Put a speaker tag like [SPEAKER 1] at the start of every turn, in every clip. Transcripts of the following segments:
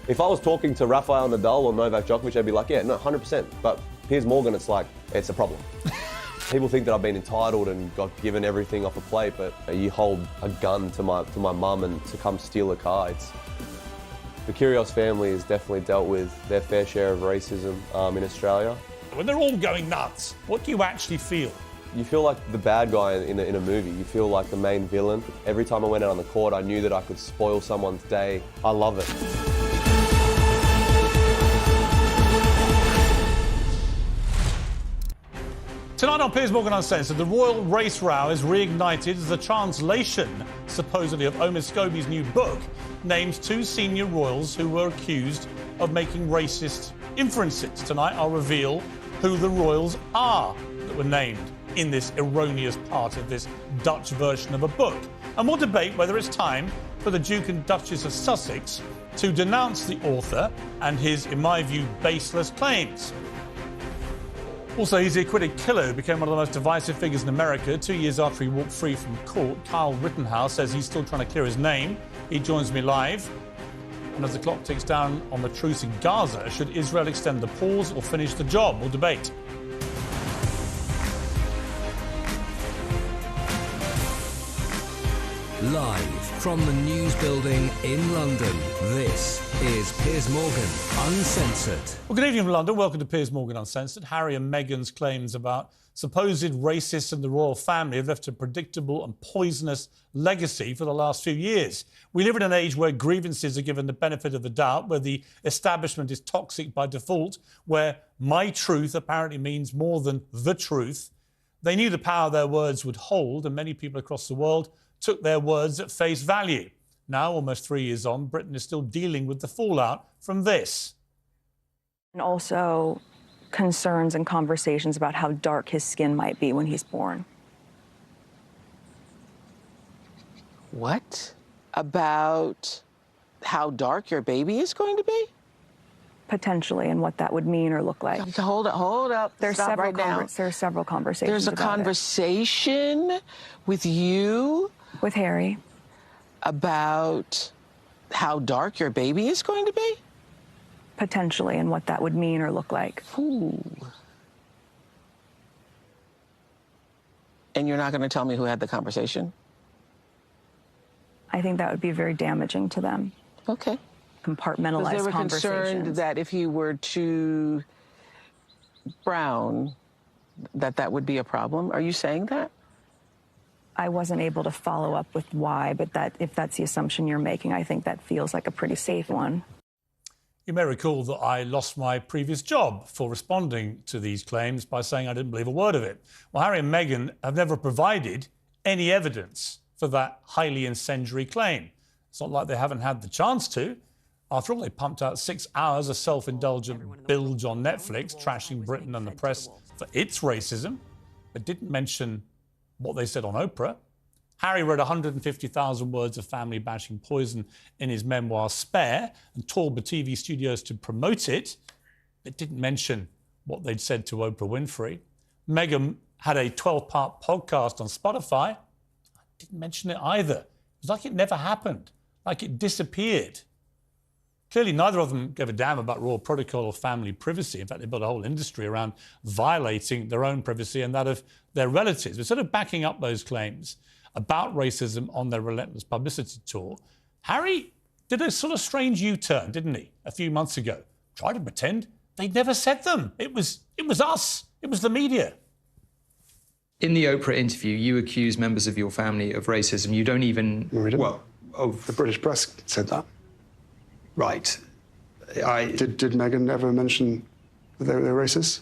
[SPEAKER 1] If I was talking to Rafael Nadal or Novak Djokovic, I'd be like, yeah, no, 100%. But Piers Morgan, it's like, it's a problem. People think that I've been entitled and got given everything off a plate, but you hold a gun to my mum and to come steal a car. The Kyrgios family has definitely dealt with their fair share of racism in Australia.
[SPEAKER 2] When they're all going nuts, what do you actually feel?
[SPEAKER 1] You feel like the bad guy in a movie. You feel like the main villain. Every time I went out on the court, I knew that I could spoil someone's day. I love it.
[SPEAKER 2] Tonight on Piers Morgan Uncensored, the royal race row is reignited as the translation, supposedly, of Omid Scobie's new book names two senior royals who were accused of making racist inferences. Tonight I'll reveal who the royals are that were named in this erroneous part of this Dutch version of a book. And we'll debate whether it's time for the Duke and Duchess of Sussex to denounce the author and his, in my view, baseless claims. Also, he's the acquitted killer who became one of the most divisive figures in America 2 years after he walked free from court. Kyle Rittenhouse says he's still trying to clear his name. He joins me live. And as the clock ticks down on the truce in Gaza, should Israel extend the pause or finish the job? We'll debate.
[SPEAKER 3] Live from the News Building in London, this is Piers Morgan Uncensored.
[SPEAKER 2] Well, good evening from London. Welcome to Piers Morgan Uncensored. Harry and Meghan's claims about supposed racists in the royal family have left a predictable and poisonous legacy for the last few years. We live in an age where grievances are given the benefit of the doubt, where the establishment is toxic by default, where my truth apparently means more than the truth. They knew the power their words would hold, and many people across the world took their words at face value. Now, almost 3 years on, Britain is still dealing with the fallout from this.
[SPEAKER 4] And also concerns and conversations about how dark his skin might be when he's born.
[SPEAKER 5] What? About how dark your baby is going to be?
[SPEAKER 4] Potentially, and what that would mean or look like.
[SPEAKER 5] Hold up.
[SPEAKER 4] There's
[SPEAKER 5] Stop
[SPEAKER 4] several
[SPEAKER 5] right now.
[SPEAKER 4] There's several conversations.
[SPEAKER 5] There's a conversation with you?
[SPEAKER 4] With Harry.
[SPEAKER 5] About how dark your baby is going to be?
[SPEAKER 4] Potentially, and what that would mean or look like.
[SPEAKER 5] Ooh. And you're not going to tell me who had the conversation?
[SPEAKER 4] I think that would be very damaging to them.
[SPEAKER 5] Okay.
[SPEAKER 4] Compartmentalized
[SPEAKER 5] Because they were
[SPEAKER 4] conversations.
[SPEAKER 5] concerned that if he were too brown, that would be a problem. Are you saying that?
[SPEAKER 4] I wasn't able to follow up with why, but if that's the assumption you're making, I think that feels like a pretty safe one.
[SPEAKER 2] You may recall that I lost my previous job for responding to these claims by saying I didn't believe a word of it. Well, Harry and Meghan have never provided any evidence for that highly incendiary claim. It's not like they haven't had the chance to. After all, they pumped out 6 hours of self-indulgent bilge on Netflix, trashing Britain and the press for its racism, but didn't mention what they said on Oprah. Harry wrote 150,000 words of family-bashing poison in his memoir Spare and toured the TV studios to promote it, but didn't mention what they'd said to Oprah Winfrey. Meghan had a 12-part podcast on Spotify. Didn't mention it either. It was like it never happened, like it disappeared. Clearly, neither of them gave a damn about royal protocol or family privacy. In fact, they built a whole industry around violating their own privacy and that of their relatives. Instead of backing up those claims about racism on their relentless publicity tour, Harry did a sort of strange U-turn, didn't he, a few months ago? Tried to pretend they'd never said them. It was us. It was the media.
[SPEAKER 6] In the Oprah interview, you accuse members of your family of racism. You don't even...
[SPEAKER 7] No, we didn't.
[SPEAKER 6] Well,
[SPEAKER 7] The British press said that.
[SPEAKER 6] Right.
[SPEAKER 7] Did Meghan ever mention that they're racist?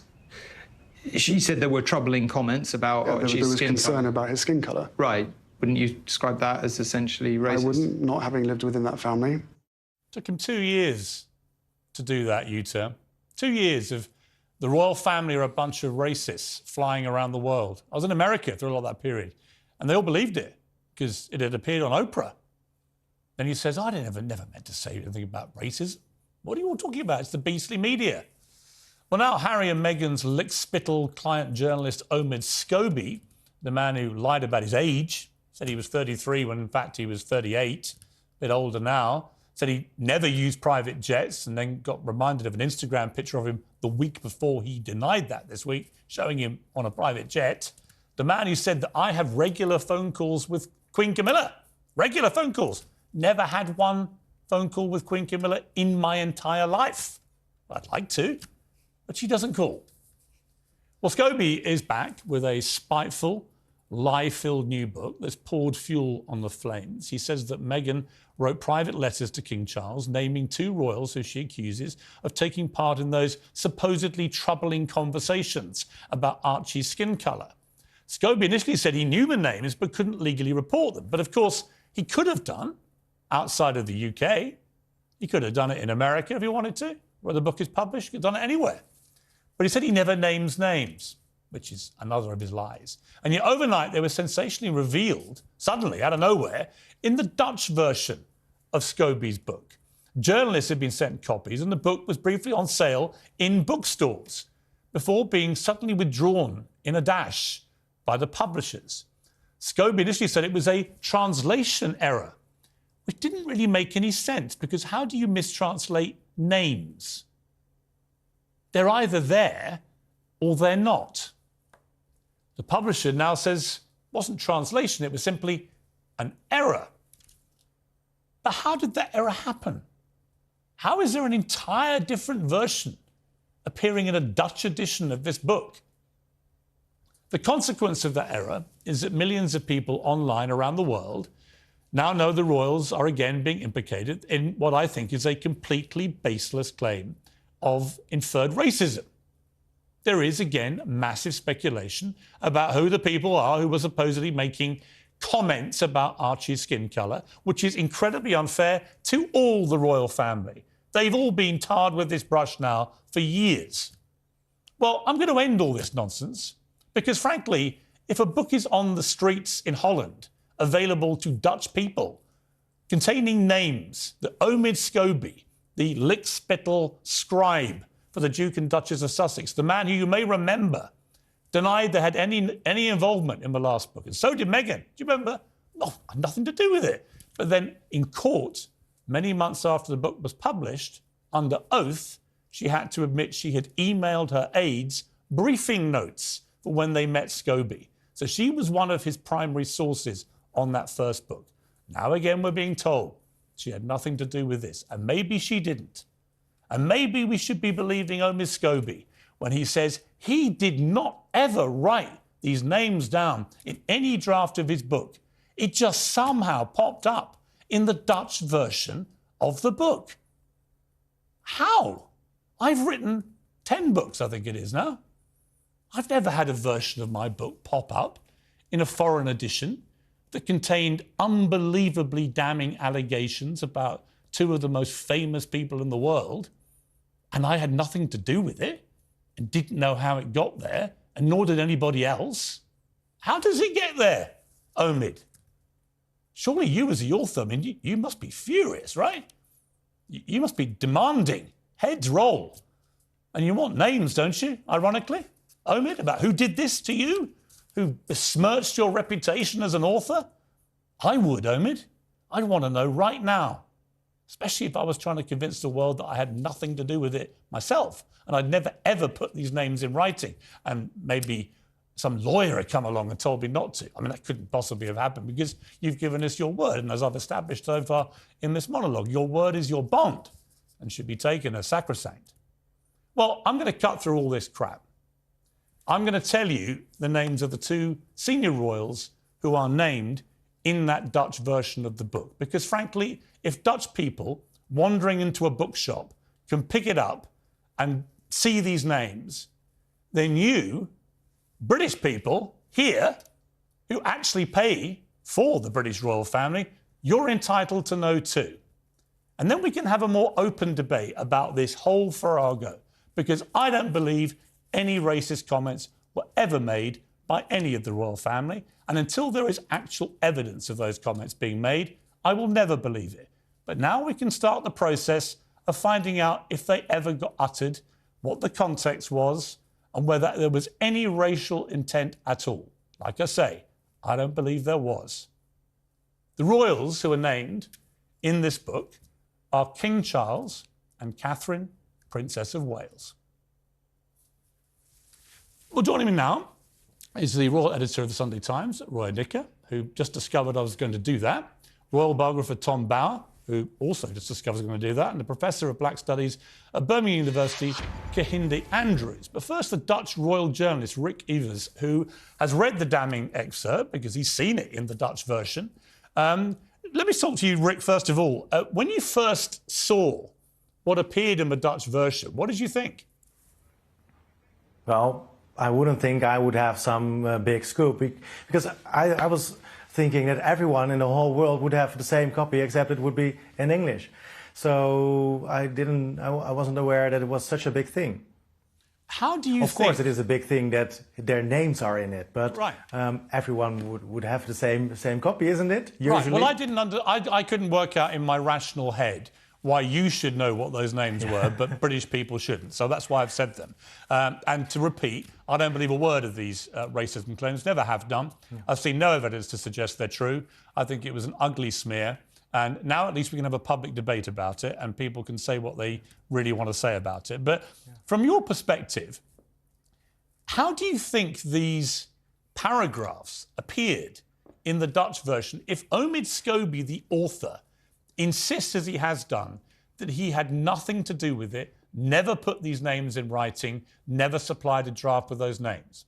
[SPEAKER 6] She said there were troubling comments about
[SPEAKER 7] There
[SPEAKER 6] his
[SPEAKER 7] was
[SPEAKER 6] skin
[SPEAKER 7] concern
[SPEAKER 6] colour.
[SPEAKER 7] about his skin colour.
[SPEAKER 6] Right. Wouldn't you describe that as essentially racist?
[SPEAKER 7] I wouldn't, not having lived within that family.
[SPEAKER 2] Took him 2 years to do that U-turn. 2 years of the royal family are a bunch of racists flying around the world. I was in America through a lot of that period, and they all believed it because it had appeared on Oprah. Then he says, I never meant to say anything about racism. What are you all talking about? It's the beastly media. Well, now Harry and Meghan's lick-spittle client journalist Omid Scobie, the man who lied about his age, said he was 33 when in fact he was 38, a bit older now, said he never used private jets, and then got reminded of an Instagram picture of him the week before he denied that this week, showing him on a private jet. The man who said that I have regular phone calls with Queen Camilla. Regular phone calls. Never had one phone call with Queen Camilla in my entire life. I'd like to, but she doesn't call. Well, Scobie is back with a spiteful, lie-filled new book that's poured fuel on the flames. He says that Meghan wrote private letters to King Charles, naming 2 royals who she accuses of taking part in those supposedly troubling conversations about Archie's skin colour. Scobie initially said he knew the names but couldn't legally report them. But of course, he could have done outside of the UK. He could have done it in America if he wanted to, where the book is published. He could have done it anywhere. But he said he never names names, which is another of his lies. And yet overnight they were sensationally revealed, suddenly, out of nowhere, in the Dutch version of Scobie's book. Journalists had been sent copies and the book was briefly on sale in bookstores before being suddenly withdrawn in a dash by the publishers. Scobie initially said it was a translation error, which didn't really make any sense, because how do you mistranslate names? They're either there or they're not. The publisher now says it wasn't translation, it was simply an error. But how did that error happen? How is there an entire different version appearing in a Dutch edition of this book? The consequence of that error is that millions of people online around the world now know the royals are again being implicated in what I think is a completely baseless claim of inferred racism. There is, again, massive speculation about who the people are who were supposedly making comments about Archie's skin colour, which is incredibly unfair to all the royal family. They've all been tarred with this brush now for years. Well, I'm going to end all this nonsense because, frankly, if a book is on the streets in Holland, available to Dutch people, containing names that Omid Scobie, the lickspittle scribe for the Duke and Duchess of Sussex, the man who you may remember denied they had any involvement in the last book. And so did Meghan. Do you remember? No, nothing to do with it. But then in court, many months after the book was published, under oath, she had to admit she had emailed her aides briefing notes for when they met Scobie. So she was one of his primary sources on that first book. Now again, we're being told she had nothing to do with this. And maybe she didn't. And maybe we should be believing Omid Scobie when he says he did not ever write these names down in any draft of his book. It just somehow popped up in the Dutch version of the book. How? I've written 10 books, I think it is now. I've never had a version of my book pop up in a foreign edition that contained unbelievably damning allegations about 2 of the most famous people in the world, and I had nothing to do with it and didn't know how it got there, and nor did anybody else. How does it get there, Omid? Surely you as the author, I mean, you must be furious, right? You must be demanding. Heads roll. And you want names, don't you, ironically, Omid, about who did this to you? Who besmirched your reputation as an author? I would, Omid. I'd want to know right now, especially if I was trying to convince the world that I had nothing to do with it myself and I'd never, ever put these names in writing. And maybe some lawyer had come along and told me not to. I mean, that couldn't possibly have happened because you've given us your word. And as I've established so far in this monologue, your word is your bond and should be taken as sacrosanct. Well, I'm going to cut through all this crap. I'm going to tell you the names of the 2 senior royals who are named in that Dutch version of the book. Because frankly, if Dutch people wandering into a bookshop can pick it up and see these names, then you, British people here, who actually pay for the British royal family, you're entitled to know too. And then we can have a more open debate about this whole farrago, because I don't believe any racist comments were ever made by any of the royal family. And until there is actual evidence of those comments being made, I will never believe it. But now we can start the process of finding out if they ever got uttered, what the context was, and whether there was any racial intent at all. Like I say, I don't believe there was. The royals who are named in this book are King Charles and Catherine, Princess of Wales. Well, joining me now is the royal editor of the Sunday Times, Roy Dicker, who just discovered I was going to do that, royal biographer Tom Bower, who also just discovered I was going to do that, and the professor of Black Studies at Birmingham University, Kehinde Andrews. But first, the Dutch royal journalist Rick Evers, who has read the damning excerpt because he's seen it in the Dutch version. Let me talk to you, Rick, first of all. When you first saw what appeared in the Dutch version, what did you think?
[SPEAKER 8] Well, I wouldn't think I would have some big scoop, because I was thinking that everyone in the whole world would have the same copy, except it would be in English. So I wasn't aware that it was such a big thing.
[SPEAKER 2] How do you think...
[SPEAKER 8] Of course it is a big thing that their names are in it, but
[SPEAKER 2] right.
[SPEAKER 8] Everyone would have the same copy, isn't it? Usually.
[SPEAKER 2] Right. Well, I couldn't work out in my rational head why you should know what those names were, but British people shouldn't. So that's why I've said them. And to repeat, I don't believe a word of these racism claims, never have done. Yeah. I've seen no evidence to suggest they're true. I think it was an ugly smear. And now at least we can have a public debate about it and people can say what they really want to say about it. But from your perspective, how do you think these paragraphs appeared in the Dutch version if Omid Scobie, the author, insists, as he has done, that he had nothing to do with it, never put these names in writing, never supplied a draft with those names?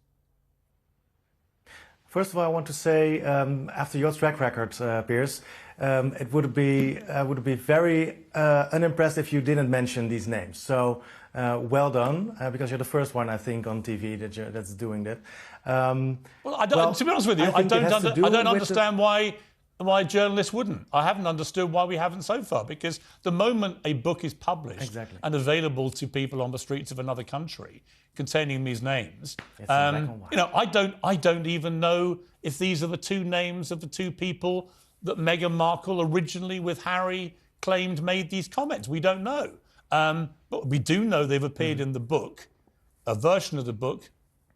[SPEAKER 8] First of all, I want to say, after your track record, Piers, it would be very unimpressed if you didn't mention these names. So well done, because you're the first one, I think, on TV that's doing that.
[SPEAKER 2] To be honest with you, I don't understand why journalists wouldn't. I haven't understood why we haven't so far, because the moment a book is published and available to people on the streets of another country containing these names, I don't even know if these are the two names of the two people that Meghan Markle originally with Harry claimed made these comments. We don't know. But we do know they've appeared in the book, a version of the book,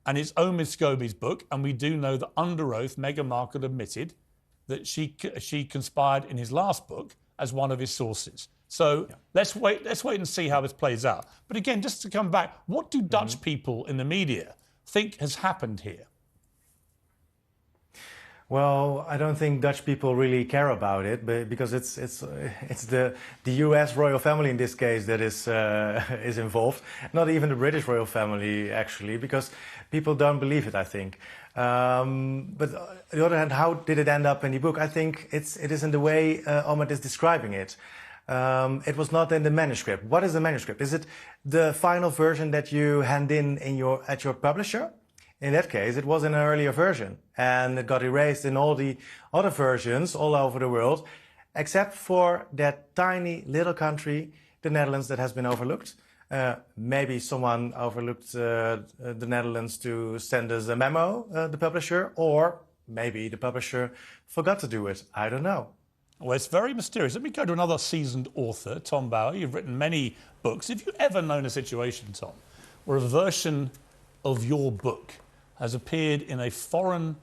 [SPEAKER 2] and it's Omid Scobie's book, and we do know that under oath Meghan Markle admitted that she conspired in his last book as one of his sources. So let's wait and see how this plays out. But again, just to come back, what do Dutch people in the media think has happened here?
[SPEAKER 8] Well, I don't think Dutch people really care about it, because it's the U.S. royal family in this case that is involved. Not even the British royal family, actually, because people don't believe it, I think. But on the other hand, how did it end up in the book? I think it is in the way Omid is describing it. It was not in the manuscript. What is the manuscript? Is it the final version that you hand in at your publisher? In that case, it was in an earlier version, and it got erased in all the other versions all over the world, except for that tiny little country, the Netherlands, that has been overlooked. Maybe someone overlooked the Netherlands to send us a memo, the publisher, or maybe the publisher forgot to do it. I don't know.
[SPEAKER 2] Well, it's very mysterious. Let me go to another seasoned author, Tom Bower. You've written many books. Have you ever known a situation, Tom, where a version of your book has appeared in a foreign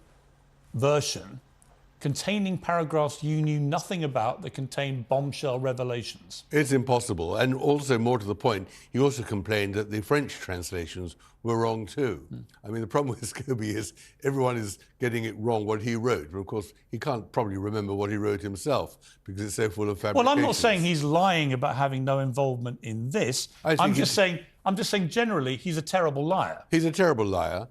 [SPEAKER 2] version containing paragraphs you knew nothing about that contained bombshell revelations?
[SPEAKER 9] It's impossible. And also, more to the point, he also complained that the French translations were wrong too. I mean, the problem with Scobie is everyone is getting it wrong what he wrote. But of course, he can't probably remember what he wrote himself because it's so full of fabrications.
[SPEAKER 2] Well, I'm not saying he's lying about having no involvement in this. I'm just saying generally he's a terrible liar.
[SPEAKER 9] He's a terrible liar.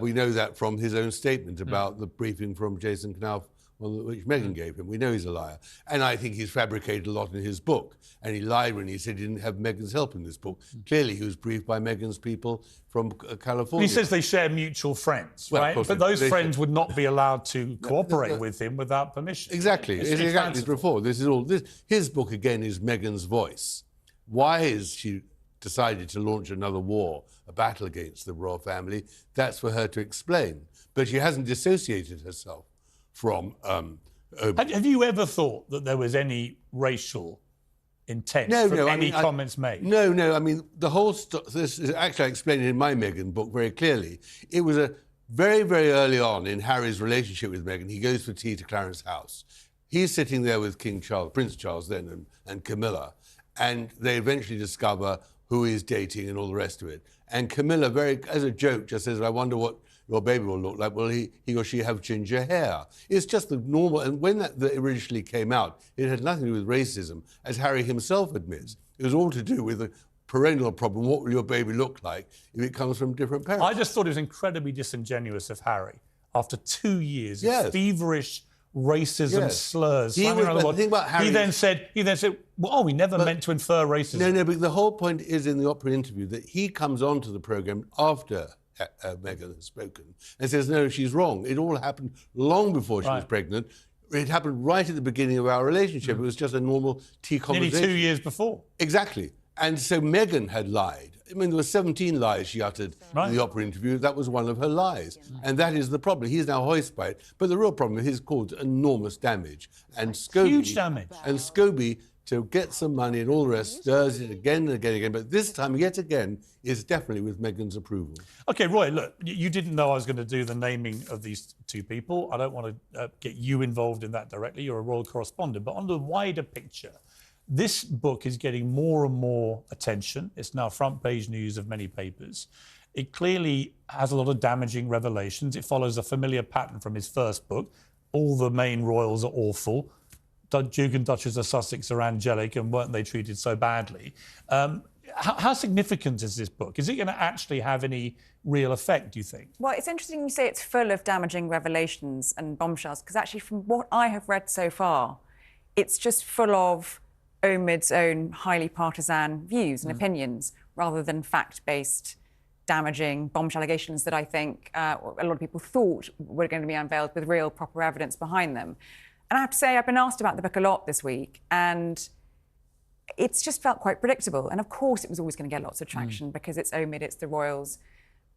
[SPEAKER 9] We know that from his own statement about the briefing from Jason Knauf, which Meghan gave him. We know he's a liar. And I think he's fabricated a lot in his book. And he lied when he said he didn't have Meghan's help in this book. Clearly, he was briefed by Meghan's people from California.
[SPEAKER 2] He says they share mutual friends, right? But those friends would not be allowed to cooperate with him without permission.
[SPEAKER 9] Exactly. It's exactly before. This is all. His book, again, is Meghan's voice. Why is she decided to launch another war, a battle against the royal family? That's for her to explain. But she hasn't dissociated herself from
[SPEAKER 2] Have you ever thought that there was any racial intent from any comments made?
[SPEAKER 9] No. I mean, the whole... this is actually explained in my Meghan book very clearly. It was a very, very early on in Harry's relationship with Meghan. He goes for tea to Clarence House. He's sitting there with King Charles, Prince Charles then, and and Camilla. And they eventually discover who he's dating and all the rest of it. And Camilla, very as a joke, just says, I wonder what your baby will look like. Will he or she have ginger hair? It's just the normal. And when that originally came out, it had nothing to do with racism, as Harry himself admits. It was all to do with the perennial problem. What will your baby look like if it comes from different parents?
[SPEAKER 2] I just thought it was incredibly disingenuous of Harry, after 2 years
[SPEAKER 9] Yes.
[SPEAKER 2] of feverish racism
[SPEAKER 9] Yes.
[SPEAKER 2] slurs.
[SPEAKER 9] He was- but the thing about Harry-
[SPEAKER 2] he then said, well, oh, we never meant to infer racism.
[SPEAKER 9] No, but the whole point is in the opera interview that he comes onto the programme after Meghan has spoken and says, no, she's wrong. It all happened long before she was pregnant. It happened right at the beginning of our relationship. It was just a normal tea conversation.
[SPEAKER 2] Nearly 2 years before.
[SPEAKER 9] Exactly. And so Meghan had lied. I mean, there were 17 lies she uttered in the opera interview. That was one of her lies. And that is the problem. He's now hoist by it. But the real problem is he's caused enormous damage. And Scobie...
[SPEAKER 2] Huge damage.
[SPEAKER 9] And Scobie, to get some money and all the rest, stirs it again and again and again. But this time, yet again, is definitely with Meghan's approval.
[SPEAKER 2] OK, Roy, look, you didn't know I was going to do the naming of these two people. I don't want to get you involved in that directly. You're a royal correspondent. But on the wider picture, this book is getting more and more attention. It's now front page news of many papers. It clearly has a lot of damaging revelations. It follows a familiar pattern from his first book. All the main royals are awful. Duke and Duchess of Sussex are angelic, and weren't they treated so badly? How significant is this book? Is it going to actually have any real effect, do you think?
[SPEAKER 4] Well, it's interesting you say it's full of damaging revelations and bombshells, because actually from what I have read so far, it's just full of Omid's own highly partisan views and opinions, rather than fact-based, damaging bombshell allegations that I think a lot of people thought were going to be unveiled with real, proper evidence behind them. And I have to say, I've been asked about the book a lot this week, and it's just felt quite predictable. And of course, it was always going to get lots of traction because it's Omid, it's the royals.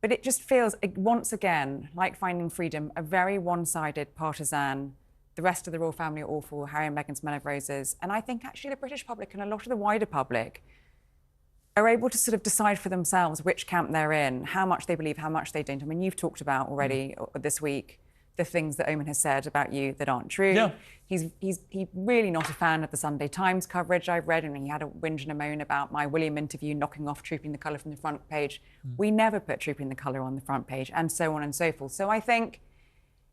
[SPEAKER 4] But it just feels, once again, like Finding Freedom, a very one-sided partisan. The rest of the royal family are awful. Harry and Meghan's Men of Roses. And I think actually the British public and a lot of the wider public are able to sort of decide for themselves which camp they're in, how much they believe, how much they don't. I mean, you've talked about already this week the things that Omid has said about you that aren't true.
[SPEAKER 2] Yeah.
[SPEAKER 4] He's really not a fan of the Sunday Times coverage I've read, and he had a whinge and a moan about my William interview knocking off Trooping the Colour from the front page. We never put Trooping the Colour on the front page, and so on and so forth. So I think,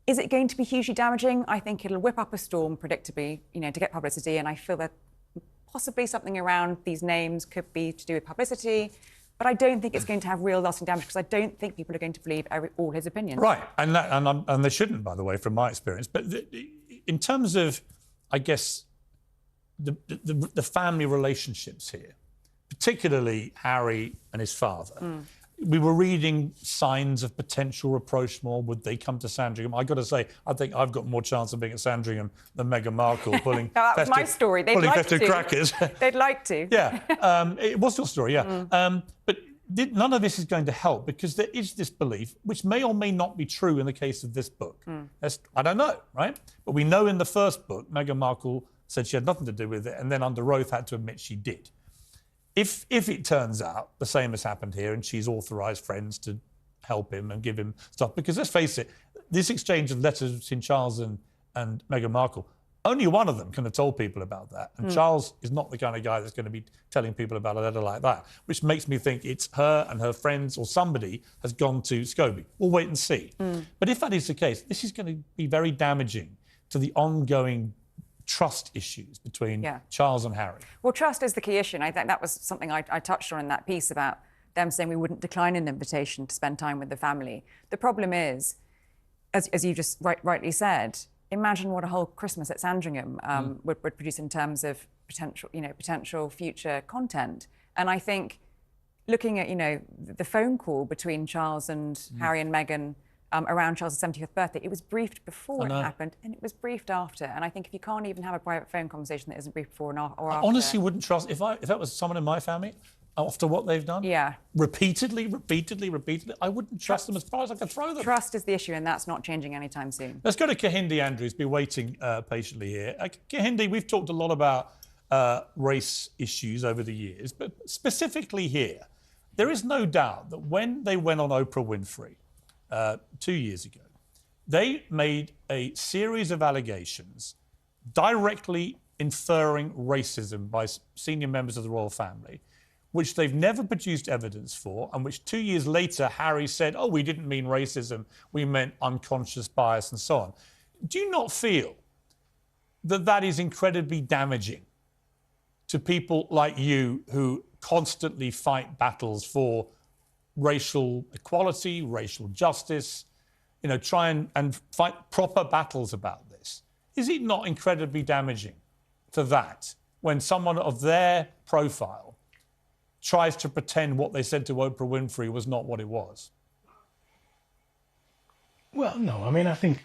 [SPEAKER 4] is it going to be hugely damaging? I think it'll whip up a storm, predictably, to get publicity, and I feel that possibly something around these names could be to do with publicity. But I don't think it's going to have real lasting damage, because I don't think people are going to believe all his opinions.
[SPEAKER 2] Right, and they shouldn't, by the way, from my experience. But in terms of, I guess, the family relationships here, particularly Harry and his father, we were reading signs of potential rapprochement. Would they come to Sandringham? I got to say, I think I've got more chance of being at Sandringham than Meghan Markle pulling
[SPEAKER 4] that was my story. They'd
[SPEAKER 2] pulling
[SPEAKER 4] like
[SPEAKER 2] festive
[SPEAKER 4] to.
[SPEAKER 2] crackers.
[SPEAKER 4] They'd like to.
[SPEAKER 2] Yeah, it was your story, yeah. But none of this is going to help, because there is this belief, which may or may not be true in the case of this book. I don't know, right? But we know in the first book, Meghan Markle said she had nothing to do with it, and then under oath had to admit she did. If it turns out the same has happened here, and she's authorised friends to help him and give him stuff, because let's face it, this exchange of letters between Charles and Meghan Markle, only one of them can have told people about that. And Charles is not the kind of guy that's going to be telling people about a letter like that, which makes me think it's her and her friends or somebody has gone to Scobie. We'll wait and see. But if that is the case, this is going to be very damaging to the ongoing trust issues between Charles and Harry.
[SPEAKER 4] Well, trust is the key issue, and I think that was something I touched on in that piece about them saying we wouldn't decline an invitation to spend time with the family. The problem is, as you just rightly said, imagine what a whole Christmas at Sandringham would produce in terms of potential future content. And I think looking at, the phone call between Charles and Harry and Meghan around Charles' 70th birthday, it was briefed before it happened, and it was briefed after. And I think if you can't even have a private phone conversation that isn't briefed before or after...
[SPEAKER 2] I honestly wouldn't trust, if that was someone in my family, after what they've done, repeatedly, I wouldn't trust them as far as I could throw them.
[SPEAKER 4] Trust is the issue, and that's not changing anytime soon.
[SPEAKER 2] Let's go to Kahindi Andrews, be waiting patiently here. Kahindi, we've talked a lot about race issues over the years, but specifically here, there is no doubt that when they went on Oprah Winfrey 2 years ago, they made a series of allegations directly inferring racism by senior members of the royal family, which they've never produced evidence for, and which 2 years later Harry said, oh, we didn't mean racism, we meant unconscious bias and so on. Do you not feel that that is incredibly damaging to people like you who constantly fight battles for racial equality, racial justice, you know, try and fight proper battles about this? Is it not incredibly damaging to that when someone of their profile tries to pretend what they said to Oprah Winfrey was not what it was?
[SPEAKER 10] Well, no. I mean, I think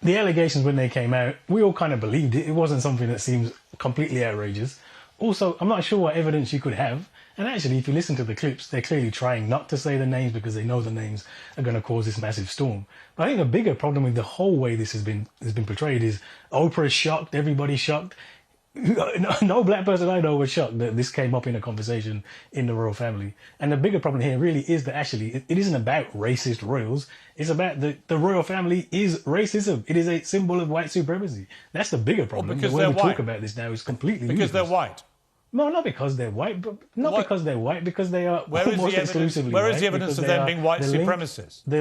[SPEAKER 10] the allegations when they came out, we all kind of believed it. It wasn't something that seems completely outrageous. Also, I'm not sure what evidence you could have. And actually, if you listen to the clips, they're clearly trying not to say the names because they know the names are going to cause this massive storm. But I think the bigger problem with the whole way this has been portrayed is Oprah's shocked, everybody's shocked. No black person I know was shocked that this came up in a conversation in the royal family. And the bigger problem here really is that actually it isn't about racist royals. It's about the royal family is racism. It is a symbol of white supremacy. That's the bigger problem.
[SPEAKER 2] Well, because
[SPEAKER 10] the way
[SPEAKER 2] they're
[SPEAKER 10] we
[SPEAKER 2] white.
[SPEAKER 10] talk about this now is completely
[SPEAKER 2] Because
[SPEAKER 10] ludicrous.
[SPEAKER 2] they're white.
[SPEAKER 10] No, not because they're white, but not because they're white, because they are
[SPEAKER 2] Where is
[SPEAKER 10] almost
[SPEAKER 2] the evidence,
[SPEAKER 10] exclusively
[SPEAKER 2] where is
[SPEAKER 10] white,
[SPEAKER 2] the evidence
[SPEAKER 10] because
[SPEAKER 2] of
[SPEAKER 10] they
[SPEAKER 2] them
[SPEAKER 10] are
[SPEAKER 2] being white
[SPEAKER 10] the link-
[SPEAKER 2] supremacists?
[SPEAKER 10] The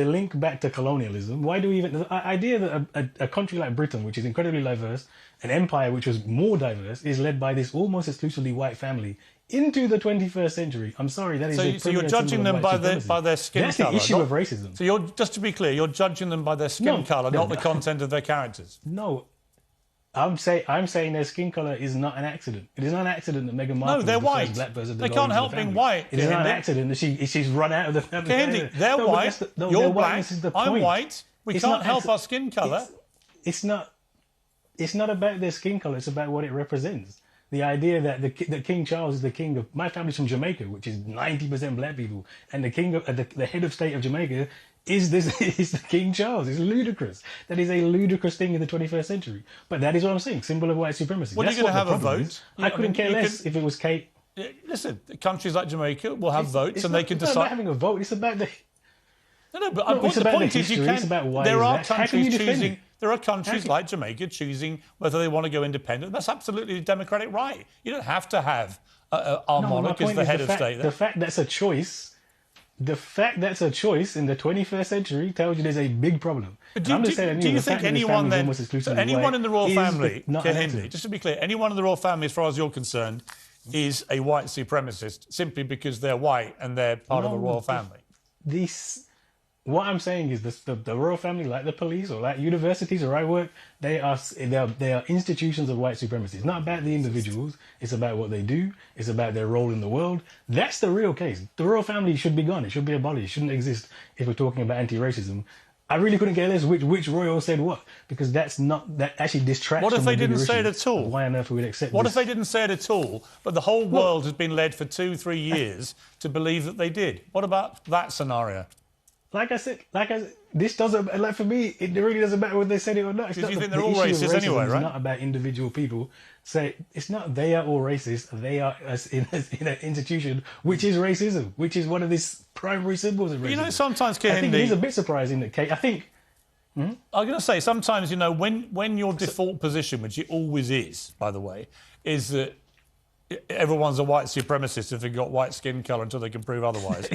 [SPEAKER 10] link back to colonialism. Why do we even... The idea that a country like Britain, which is incredibly diverse, an empire which was more diverse, is led by this almost exclusively white family into the 21st century. I'm sorry, that is
[SPEAKER 2] So you're judging them by their skin
[SPEAKER 10] That's
[SPEAKER 2] colour.
[SPEAKER 10] the issue of racism.
[SPEAKER 2] So you're, just to be clear, you're judging them by their skin colour, not the content of their characters.
[SPEAKER 10] No. I'm saying their skin colour is not an accident. It is not an accident that Meghan Markle
[SPEAKER 2] No, they're
[SPEAKER 10] is the
[SPEAKER 2] white.
[SPEAKER 10] first black person to
[SPEAKER 2] They
[SPEAKER 10] go
[SPEAKER 2] can't
[SPEAKER 10] into
[SPEAKER 2] help
[SPEAKER 10] the
[SPEAKER 2] being
[SPEAKER 10] family.
[SPEAKER 2] white.
[SPEAKER 10] It is not an
[SPEAKER 2] Kehinde.
[SPEAKER 10] accident that she's run out of the family.
[SPEAKER 2] Kehinde, they're
[SPEAKER 10] No, but
[SPEAKER 2] white,
[SPEAKER 10] that's
[SPEAKER 2] you're
[SPEAKER 10] their
[SPEAKER 2] black,
[SPEAKER 10] whiteness is the
[SPEAKER 2] I'm
[SPEAKER 10] point.
[SPEAKER 2] white. We
[SPEAKER 10] It's
[SPEAKER 2] can't
[SPEAKER 10] not
[SPEAKER 2] help
[SPEAKER 10] acci-
[SPEAKER 2] our skin colour.
[SPEAKER 10] It's not about their skin colour. It's about what it represents. The idea that King Charles is the king of... My family's from Jamaica, which is 90% black people, and the king of the head of state of Jamaica is the King Charles. It's ludicrous. That is a ludicrous thing in the 21st century. But that is what I'm saying. Symbol of white supremacy.
[SPEAKER 2] Well,
[SPEAKER 10] That's
[SPEAKER 2] you're going to
[SPEAKER 10] what the
[SPEAKER 2] have a
[SPEAKER 10] problem
[SPEAKER 2] vote.
[SPEAKER 10] is. I couldn't care less if it was Kate.
[SPEAKER 2] Listen, countries like Jamaica will have votes and they can
[SPEAKER 10] It's not
[SPEAKER 2] decide.
[SPEAKER 10] about having a vote. It's about the...
[SPEAKER 2] No, but
[SPEAKER 10] No,
[SPEAKER 2] what
[SPEAKER 10] it's
[SPEAKER 2] the
[SPEAKER 10] about
[SPEAKER 2] point
[SPEAKER 10] the
[SPEAKER 2] is, you
[SPEAKER 10] history,
[SPEAKER 2] can.
[SPEAKER 10] it's about why
[SPEAKER 2] There
[SPEAKER 10] is
[SPEAKER 2] are
[SPEAKER 10] that. How can
[SPEAKER 2] countries
[SPEAKER 10] you defend
[SPEAKER 2] choosing.
[SPEAKER 10] it?
[SPEAKER 2] There are countries like Jamaica choosing whether they want to go independent. That's absolutely a democratic right. You don't have to have our monarch as the head of state.
[SPEAKER 10] The fact that's a choice. The fact that's a choice in the 21st century tells you there's a big problem.
[SPEAKER 2] But do you think anyone then, so anyone in the royal family, Kehinde, just to be clear, anyone in the royal family, as far as you're concerned, is a white supremacist simply because they're white and they're part of a royal family?
[SPEAKER 10] What I'm saying is the royal family, like the police or like universities where I work, they are institutions of white supremacy. It's not about the individuals. It's about what they do. It's about their role in the world. That's the real case. The royal family should be gone. It should be abolished. It shouldn't exist if we're talking about anti-racism. I really couldn't care less which royal said what, because that actually distracts.
[SPEAKER 2] What if
[SPEAKER 10] from
[SPEAKER 2] they
[SPEAKER 10] the bigger
[SPEAKER 2] didn't say it
[SPEAKER 10] issue
[SPEAKER 2] at all?
[SPEAKER 10] of why on earth we would accept
[SPEAKER 2] What
[SPEAKER 10] this?
[SPEAKER 2] if they didn't say it at all, but the whole world has been led for 2-3 years to believe that they did? What about that scenario?
[SPEAKER 10] Like I said, this doesn't, like for me, it really doesn't matter whether they said it or not.
[SPEAKER 2] Because you think they're all racist anyway, right?
[SPEAKER 10] It's not about individual people. So it's not they are all racist. They are in an institution which is racism, which is one of these primary symbols of racism.
[SPEAKER 2] You know, sometimes, Kehinde,
[SPEAKER 10] I think it is a bit surprising that Kate. I think.
[SPEAKER 2] I'm going to say sometimes, you know, when your default position, which it always is, by the way, is that everyone's a white supremacist if they've got white skin colour until they can prove otherwise.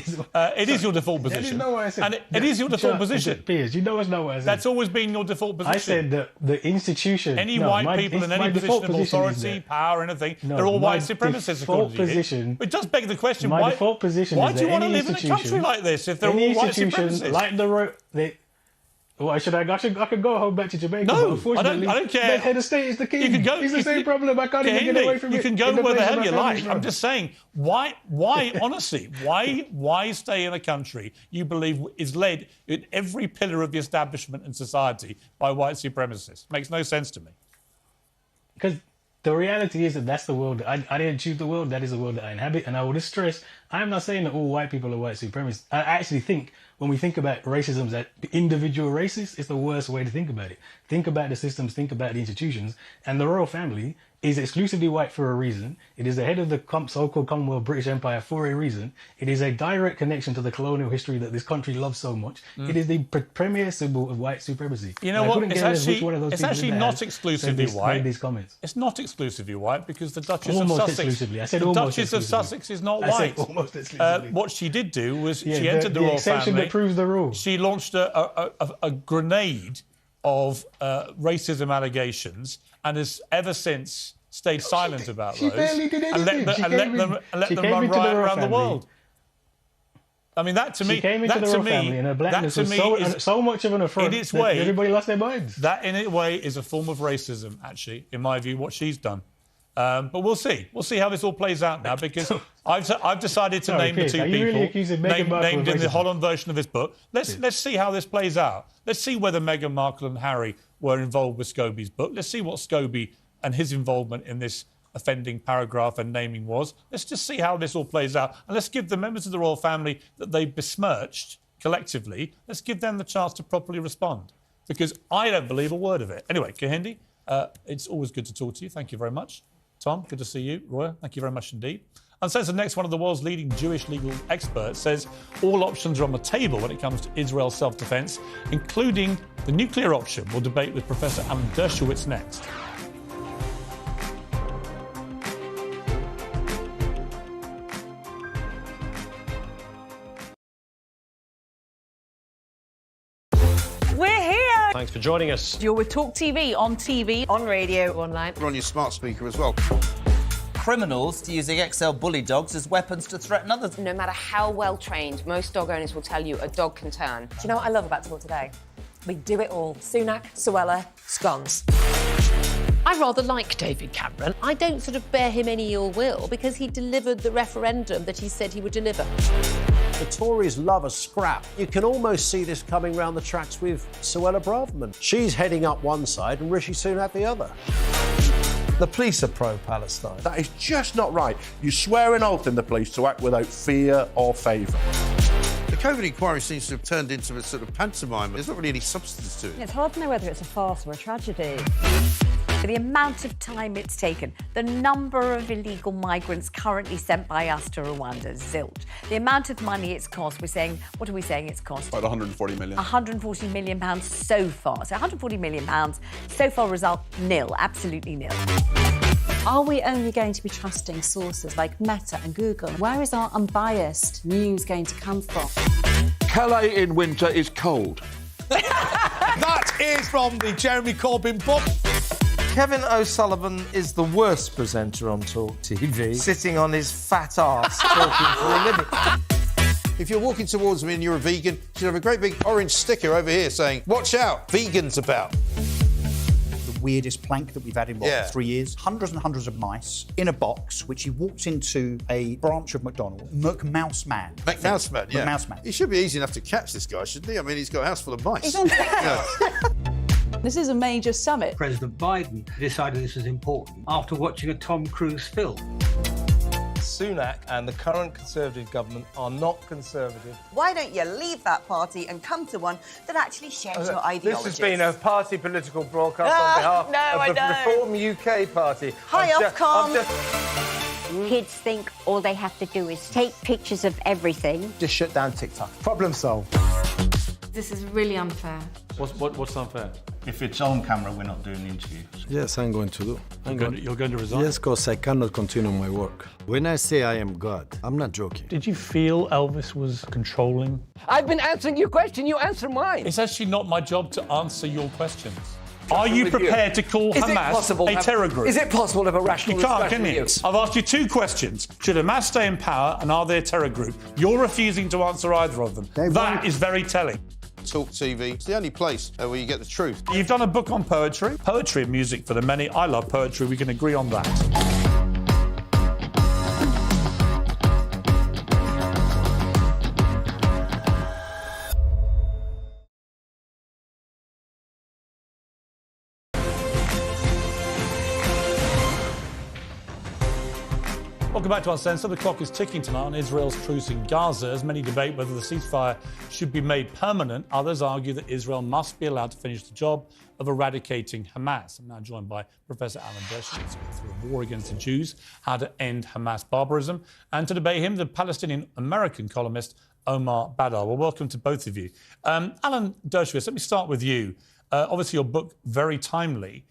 [SPEAKER 2] It is your default position. And it is your default position.
[SPEAKER 10] Piers, you know it's not what I said.
[SPEAKER 2] That's always been your default position.
[SPEAKER 10] I said that the institution...
[SPEAKER 2] Any white people in any position of authority, power, anything, they're all white supremacists according to you. It does beg the question, why do you want to live in a country like this if they're all white supremacists?
[SPEAKER 10] Like I could go home back to Jamaica.
[SPEAKER 2] No,
[SPEAKER 10] but unfortunately,
[SPEAKER 2] I don't care.
[SPEAKER 10] The head of state is the king.
[SPEAKER 2] You can go.
[SPEAKER 10] It's the same problem. I can't even get away from it.
[SPEAKER 2] You can go where the hell you like. I'm just saying, why? Honestly, why stay in a country you believe is led in every pillar of the establishment and society by white supremacists? Makes no sense to me.
[SPEAKER 10] Because the reality is that that's the world. I didn't choose the world. That is the world that I inhabit. And I will stress, I'm not saying that all white people are white supremacists. I actually think when we think about racism as individual racists, it's the worst way to think about it. Think about the systems, think about the institutions. And the royal family is exclusively white for a reason. It is the head of the so-called Commonwealth British Empire for a reason. It is a direct connection to the colonial history that this country loves so much. It is the premier symbol of white supremacy.
[SPEAKER 2] You know what? It's actually not exclusively white.
[SPEAKER 10] These comments.
[SPEAKER 2] It's not exclusively white because the Duchess
[SPEAKER 10] Almost
[SPEAKER 2] of Sussex.
[SPEAKER 10] Exclusively. I said
[SPEAKER 2] the
[SPEAKER 10] almost
[SPEAKER 2] Duchess of
[SPEAKER 10] exclusively.
[SPEAKER 2] Sussex is not
[SPEAKER 10] I
[SPEAKER 2] white.
[SPEAKER 10] said almost exclusively.
[SPEAKER 2] What she did do was
[SPEAKER 10] Yeah,
[SPEAKER 2] she entered the royal
[SPEAKER 10] exception
[SPEAKER 2] family.
[SPEAKER 10] that proves the rule.
[SPEAKER 2] She launched a grenade of racism allegations and has ever since stayed silent about
[SPEAKER 10] she
[SPEAKER 2] those.
[SPEAKER 10] barely did
[SPEAKER 2] and
[SPEAKER 10] anything.
[SPEAKER 2] let them run riot around the world. I mean, that to me,
[SPEAKER 10] She came into the royal family and her blackness was so much of an affront
[SPEAKER 2] in its
[SPEAKER 10] that
[SPEAKER 2] way,
[SPEAKER 10] everybody lost their minds.
[SPEAKER 2] That, in its way, is a form of racism, actually, in my view, what she's done. But we'll see. We'll see how this all plays out now, because I've decided to name
[SPEAKER 10] Piers,
[SPEAKER 2] the two
[SPEAKER 10] are you really
[SPEAKER 2] people
[SPEAKER 10] accusing Meghan Markle
[SPEAKER 2] named
[SPEAKER 10] of
[SPEAKER 2] in the
[SPEAKER 10] racism?
[SPEAKER 2] Holland version of his book. Let's see how this plays out. Let's see whether Meghan Markle and Harry were involved with Scobie's book. Let's see what Scobie and his involvement in this offending paragraph and naming was. Let's just see how this all plays out. And let's give the members of the royal family that they besmirched collectively, let's give them the chance to properly respond. Because I don't believe a word of it. Anyway, Kahindi, it's always good to talk to you. Thank you very much. Tom, good to see you. Roya, thank you very much indeed. Uncensored next, one of the world's leading Jewish legal experts says all options are on the table when it comes to Israel's self-defence, including the nuclear option. We'll debate with Professor Alan Dershowitz next.
[SPEAKER 11] We're here.
[SPEAKER 12] Thanks for joining us.
[SPEAKER 11] You're with TalkTV, on TV, on radio, online.
[SPEAKER 13] We're on your smart speaker as well.
[SPEAKER 14] Criminals using XL bully dogs as weapons to threaten others.
[SPEAKER 15] No matter how well trained, most dog owners will tell you a dog can turn.
[SPEAKER 16] Do you know what I love about Talk Today? We do it all. Sunak, Suella, scones.
[SPEAKER 17] I rather like David Cameron. I don't sort of bear him any ill will because he delivered the referendum that he said he would deliver.
[SPEAKER 12] The Tories love a scrap. You can almost see this coming round the tracks with Suella Braverman. She's heading up one side and Rishi Sunak the other.
[SPEAKER 18] The police are pro-Palestine. That is just not right. You swear an oath in the police to act without fear or favour.
[SPEAKER 13] The COVID inquiry seems to have turned into a sort of pantomime. There's not really any substance to it.
[SPEAKER 19] It's hard to know whether it's a farce or a tragedy. The amount of time it's taken, the number of illegal migrants currently sent by us to Rwanda, zilch. The amount of money it's cost, what are we saying it's cost?
[SPEAKER 20] About 140 million.
[SPEAKER 19] 140 million pounds so far. So 140 million pounds, so far result nil, absolutely nil.
[SPEAKER 21] Are we only going to be trusting sources like Meta and Google? Where is our unbiased news going to come from?
[SPEAKER 18] Calais in winter is cold.
[SPEAKER 22] That is from the Jeremy Corbyn book.
[SPEAKER 23] Kevin O'Sullivan is the worst presenter on Talk TV, sitting on his fat arse talking for a living.
[SPEAKER 13] If you're walking towards me and you're a vegan, you should have a great big orange sticker over here saying, "Watch out, vegan's about."
[SPEAKER 24] The weirdest plank that we've had in, 3 years? Hundreds and hundreds of mice in a box, which he walked into a branch of McDonald's. McMouseman.
[SPEAKER 13] McMouseman, yeah.
[SPEAKER 24] McMouseman.
[SPEAKER 13] He should be easy enough to catch, this guy, shouldn't he? I mean, he's got a house full of mice.
[SPEAKER 21] He's on
[SPEAKER 25] This is a major summit.
[SPEAKER 26] President Biden decided this was important after watching a Tom Cruise film.
[SPEAKER 23] Sunak and the current Conservative government are not conservative.
[SPEAKER 27] Why don't you leave that party and come to one that actually shares your ideology?
[SPEAKER 23] This has been a party political broadcast on behalf of the Reform UK Party.
[SPEAKER 27] Hi, Ofcom.
[SPEAKER 28] Kids think all they have to do is take pictures of everything.
[SPEAKER 23] Just shut down TikTok. Problem solved.
[SPEAKER 29] This is really unfair.
[SPEAKER 2] What's unfair?
[SPEAKER 30] If it's on camera, we're not doing the interview.
[SPEAKER 31] Yes, I'm going to do.
[SPEAKER 2] You're going to resign?
[SPEAKER 31] Yes, because I cannot continue my work. When I say I am God, I'm not joking.
[SPEAKER 2] Did you feel Elvis was controlling?
[SPEAKER 32] I've been answering your question, you answer mine.
[SPEAKER 2] It's actually not my job to answer your questions. Are you prepared to call Hamas a terror group?
[SPEAKER 32] Is it possible to have a rational
[SPEAKER 2] discussion? You can't, can you? I've asked you two questions. Should Hamas stay in power and are they a terror group? You're refusing to answer either of them. That is very telling.
[SPEAKER 13] Talk TV. It's the only place where you get the truth.
[SPEAKER 2] You've done a book on poetry. Poetry and music for the many. I love poetry. We can agree on that. Well, Welcome back to Uncensored. The clock is ticking tonight on Israel's truce in Gaza. As many debate whether the ceasefire should be made permanent, others argue that Israel must be allowed to finish the job of eradicating Hamas. I'm now joined by Professor Alan Dershowitz through a war against the Jews, how to end Hamas barbarism, and to debate him, the Palestinian-American columnist Omar Badar. Well, welcome to both of you. Alan Dershowitz, let me start with you. Obviously, your book, very timely.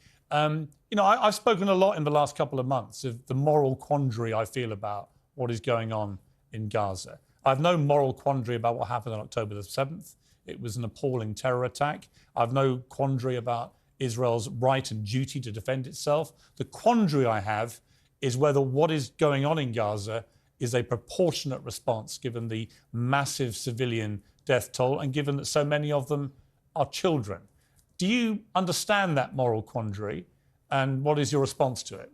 [SPEAKER 2] I've spoken a lot in the last couple of months of the moral quandary I feel about what is going on in Gaza. I have no moral quandary about what happened on October the 7th. It was an appalling terror attack. I have no quandary about Israel's right and duty to defend itself. The quandary I have is whether what is going on in Gaza is a proportionate response given the massive civilian death toll and given that so many of them are children. Do you understand that moral quandary? And what is your response to it?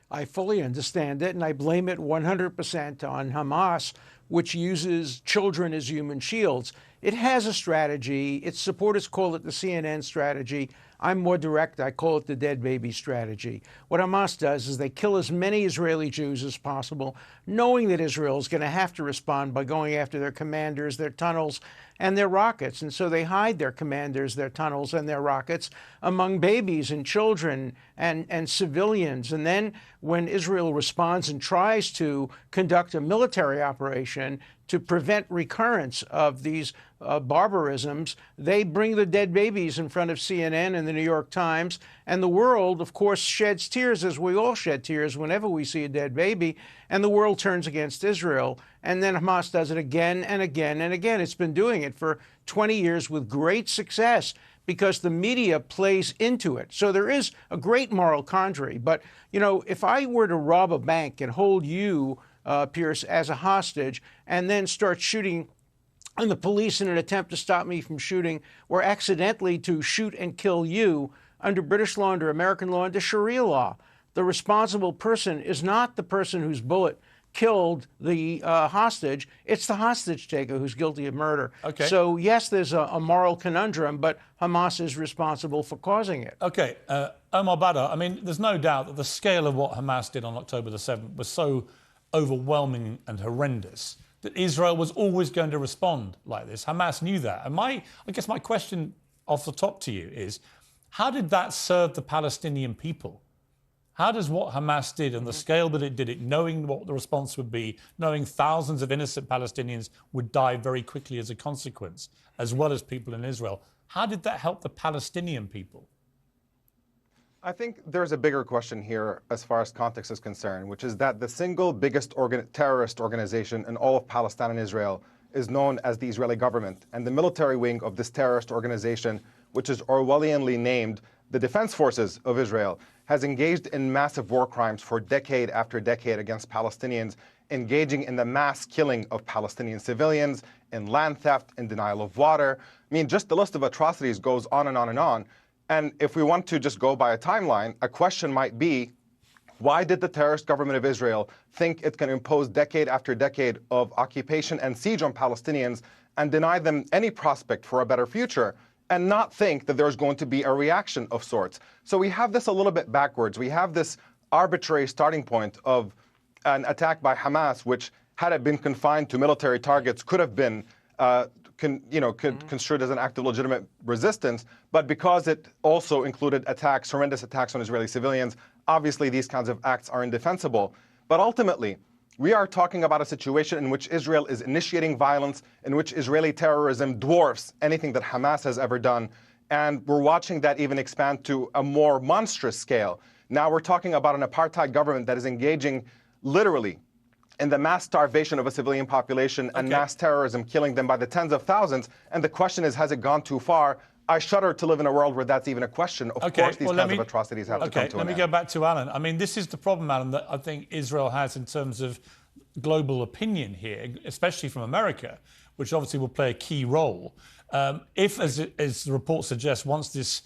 [SPEAKER 1] I fully understand it, and I blame it 100% on Hamas, which uses children as human shields. It has a strategy. Its supporters call it the CNN strategy. I'm more direct. I call it the dead baby strategy. What Hamas does is they kill as many Israeli Jews as possible, knowing that Israel is going to have to respond by going after their commanders, their tunnels, and their rockets. And so they hide their commanders, their tunnels, and their rockets among babies and children and civilians. And then when Israel responds and tries to conduct a military operation to prevent recurrence of these barbarisms, they bring the dead babies in front of CNN and the New York Times. And the world, of course, sheds tears, as we all shed tears whenever we see a dead baby. And the world turns against Israel. And then Hamas does it again and again and again. It's been doing it for 20 years with great success because the media plays into it. So there is a great moral quandary. But, if I were to rob a bank and hold you, Piers, as a hostage, and then start shooting on the police in an attempt to stop me from shooting, or accidentally to shoot and kill you, under British law, under American law, under Sharia law, the responsible person is not the person whose bullet killed the hostage. It's the hostage taker who's guilty of murder.
[SPEAKER 2] Okay.
[SPEAKER 1] So, yes, there's a moral conundrum, but Hamas is responsible for causing it.
[SPEAKER 2] OK. Omar Badar, there's no doubt that the scale of what Hamas did on October the 7th was so overwhelming and horrendous that Israel was always going to respond like this. Hamas knew that. And I guess my question off the top to you is, how did that serve the Palestinian people? How does what Hamas did and the scale that it did it, knowing what the response would be, knowing thousands of innocent Palestinians would die very quickly as a consequence, as well as people in Israel, how did that help the Palestinian people?
[SPEAKER 3] I think there's a bigger question here as far as context is concerned, which is that the single biggest terrorist organization in all of Palestine and Israel is known as the Israeli government. And the military wing of this terrorist organization, which is Orwellianly named the Defense Forces of Israel, has engaged in massive war crimes for decade after decade against Palestinians, engaging in the mass killing of Palestinian civilians, in land theft, in denial of water. Just the list of atrocities goes on and on and on. And if we want to just go by a timeline, a question might be, why did the terrorist government of Israel think it can impose decade after decade of occupation and siege on Palestinians and deny them any prospect for a better future and not think that there's going to be a reaction of sorts? So we have this a little bit backwards. We have this arbitrary starting point of an attack by Hamas, which, had it been confined to military targets, could have been construed as an act of legitimate resistance. But because it also included attacks, horrendous attacks on Israeli civilians, obviously these kinds of acts are indefensible. But ultimately, we are talking about a situation in which Israel is initiating violence, in which Israeli terrorism dwarfs anything that Hamas has ever done. And we're watching that even expand to a more monstrous scale. Now we're talking about an apartheid government that is engaging literally in the mass starvation of a civilian population and mass terrorism, killing them by the tens of thousands. And the question is, has it gone too far? I shudder to live in a world where that's even a question. Of course, these kinds of atrocities have to come to an end.
[SPEAKER 2] Let me go back to Alan. This is the problem, Alan, that I think Israel has in terms of global opinion here, especially from America, which obviously will play a key role. If, as the report suggests, once this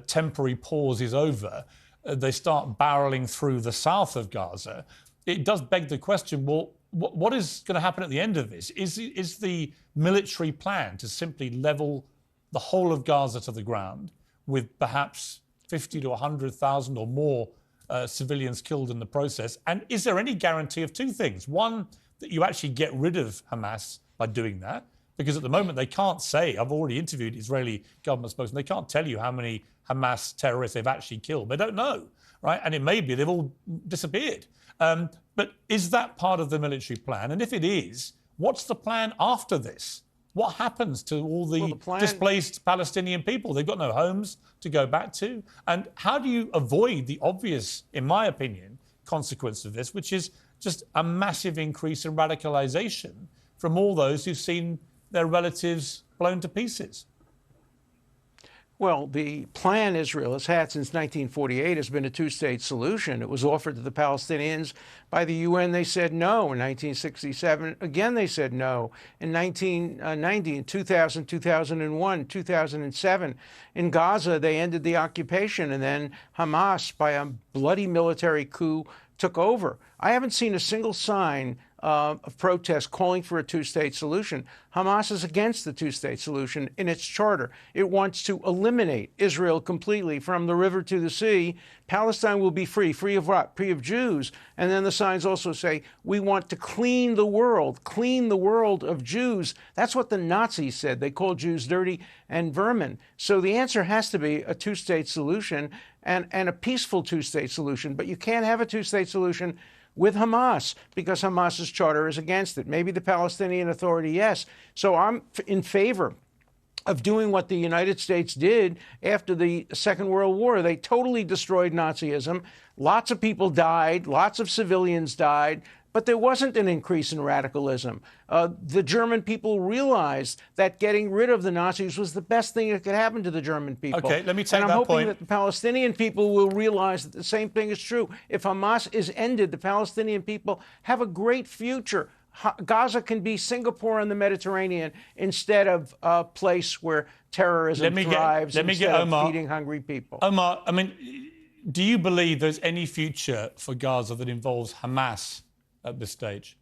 [SPEAKER 2] temporary pause is over, they start barreling through the south of Gaza, it does beg the question, well, what is going to happen at the end of this? Is the military plan to simply level the whole of Gaza to the ground with perhaps 50 to 100,000 or more civilians killed in the process? And is there any guarantee of two things? One, that you actually get rid of Hamas by doing that? Because at the moment they can't say, I've already interviewed Israeli government spokesmen, they can't tell you how many Hamas terrorists they've actually killed. They don't know, right? And it may be they've all disappeared. But is that part of the military plan? And if it is, what's the plan after this? What happens to all the displaced Palestinian people? They've got no homes to go back to. And how do you avoid the obvious, in my opinion, consequence of this, which is just a massive increase in radicalisation from all those who've seen their relatives blown to pieces?
[SPEAKER 1] Well, the plan Israel has had since 1948 has been a two-state solution. It was offered to the Palestinians by the UN. They said no. In 1967, again, they said no. In 1990, in 2000, 2001, 2007, in Gaza, they ended the occupation, and then Hamas, by a bloody military coup, took over. I haven't seen a single sign of protest calling for a two-state solution. Hamas is against the two-state solution in its charter. It wants to eliminate Israel completely from the river to the sea. Palestine will be free. Free of what? Free of Jews. And then the signs also say, we want to clean the world of Jews. That's what the Nazis said. They called Jews dirty and vermin. So the answer has to be a two-state solution and a peaceful two-state solution. But you can't have a two-state solution with Hamas, because Hamas's charter is against it. Maybe the Palestinian Authority, yes. So I'm in favor of doing what the United States did after the Second World War. They totally destroyed Nazism. Lots of people died, lots of civilians died, but there wasn't an increase in radicalism. The German people realized that getting rid of the Nazis was the best thing that could happen to the German people.
[SPEAKER 2] Okay, let me take
[SPEAKER 1] and
[SPEAKER 2] that
[SPEAKER 1] I'm hoping
[SPEAKER 2] point.
[SPEAKER 1] that the Palestinian people will realize that the same thing is true. If Hamas is ended, the Palestinian people have a great future. Gaza can be Singapore in the Mediterranean instead of a place where terrorism thrives instead of feeding hungry people.
[SPEAKER 2] Omar, I mean, do you believe there's any future for Gaza that involves Hamas at this stage?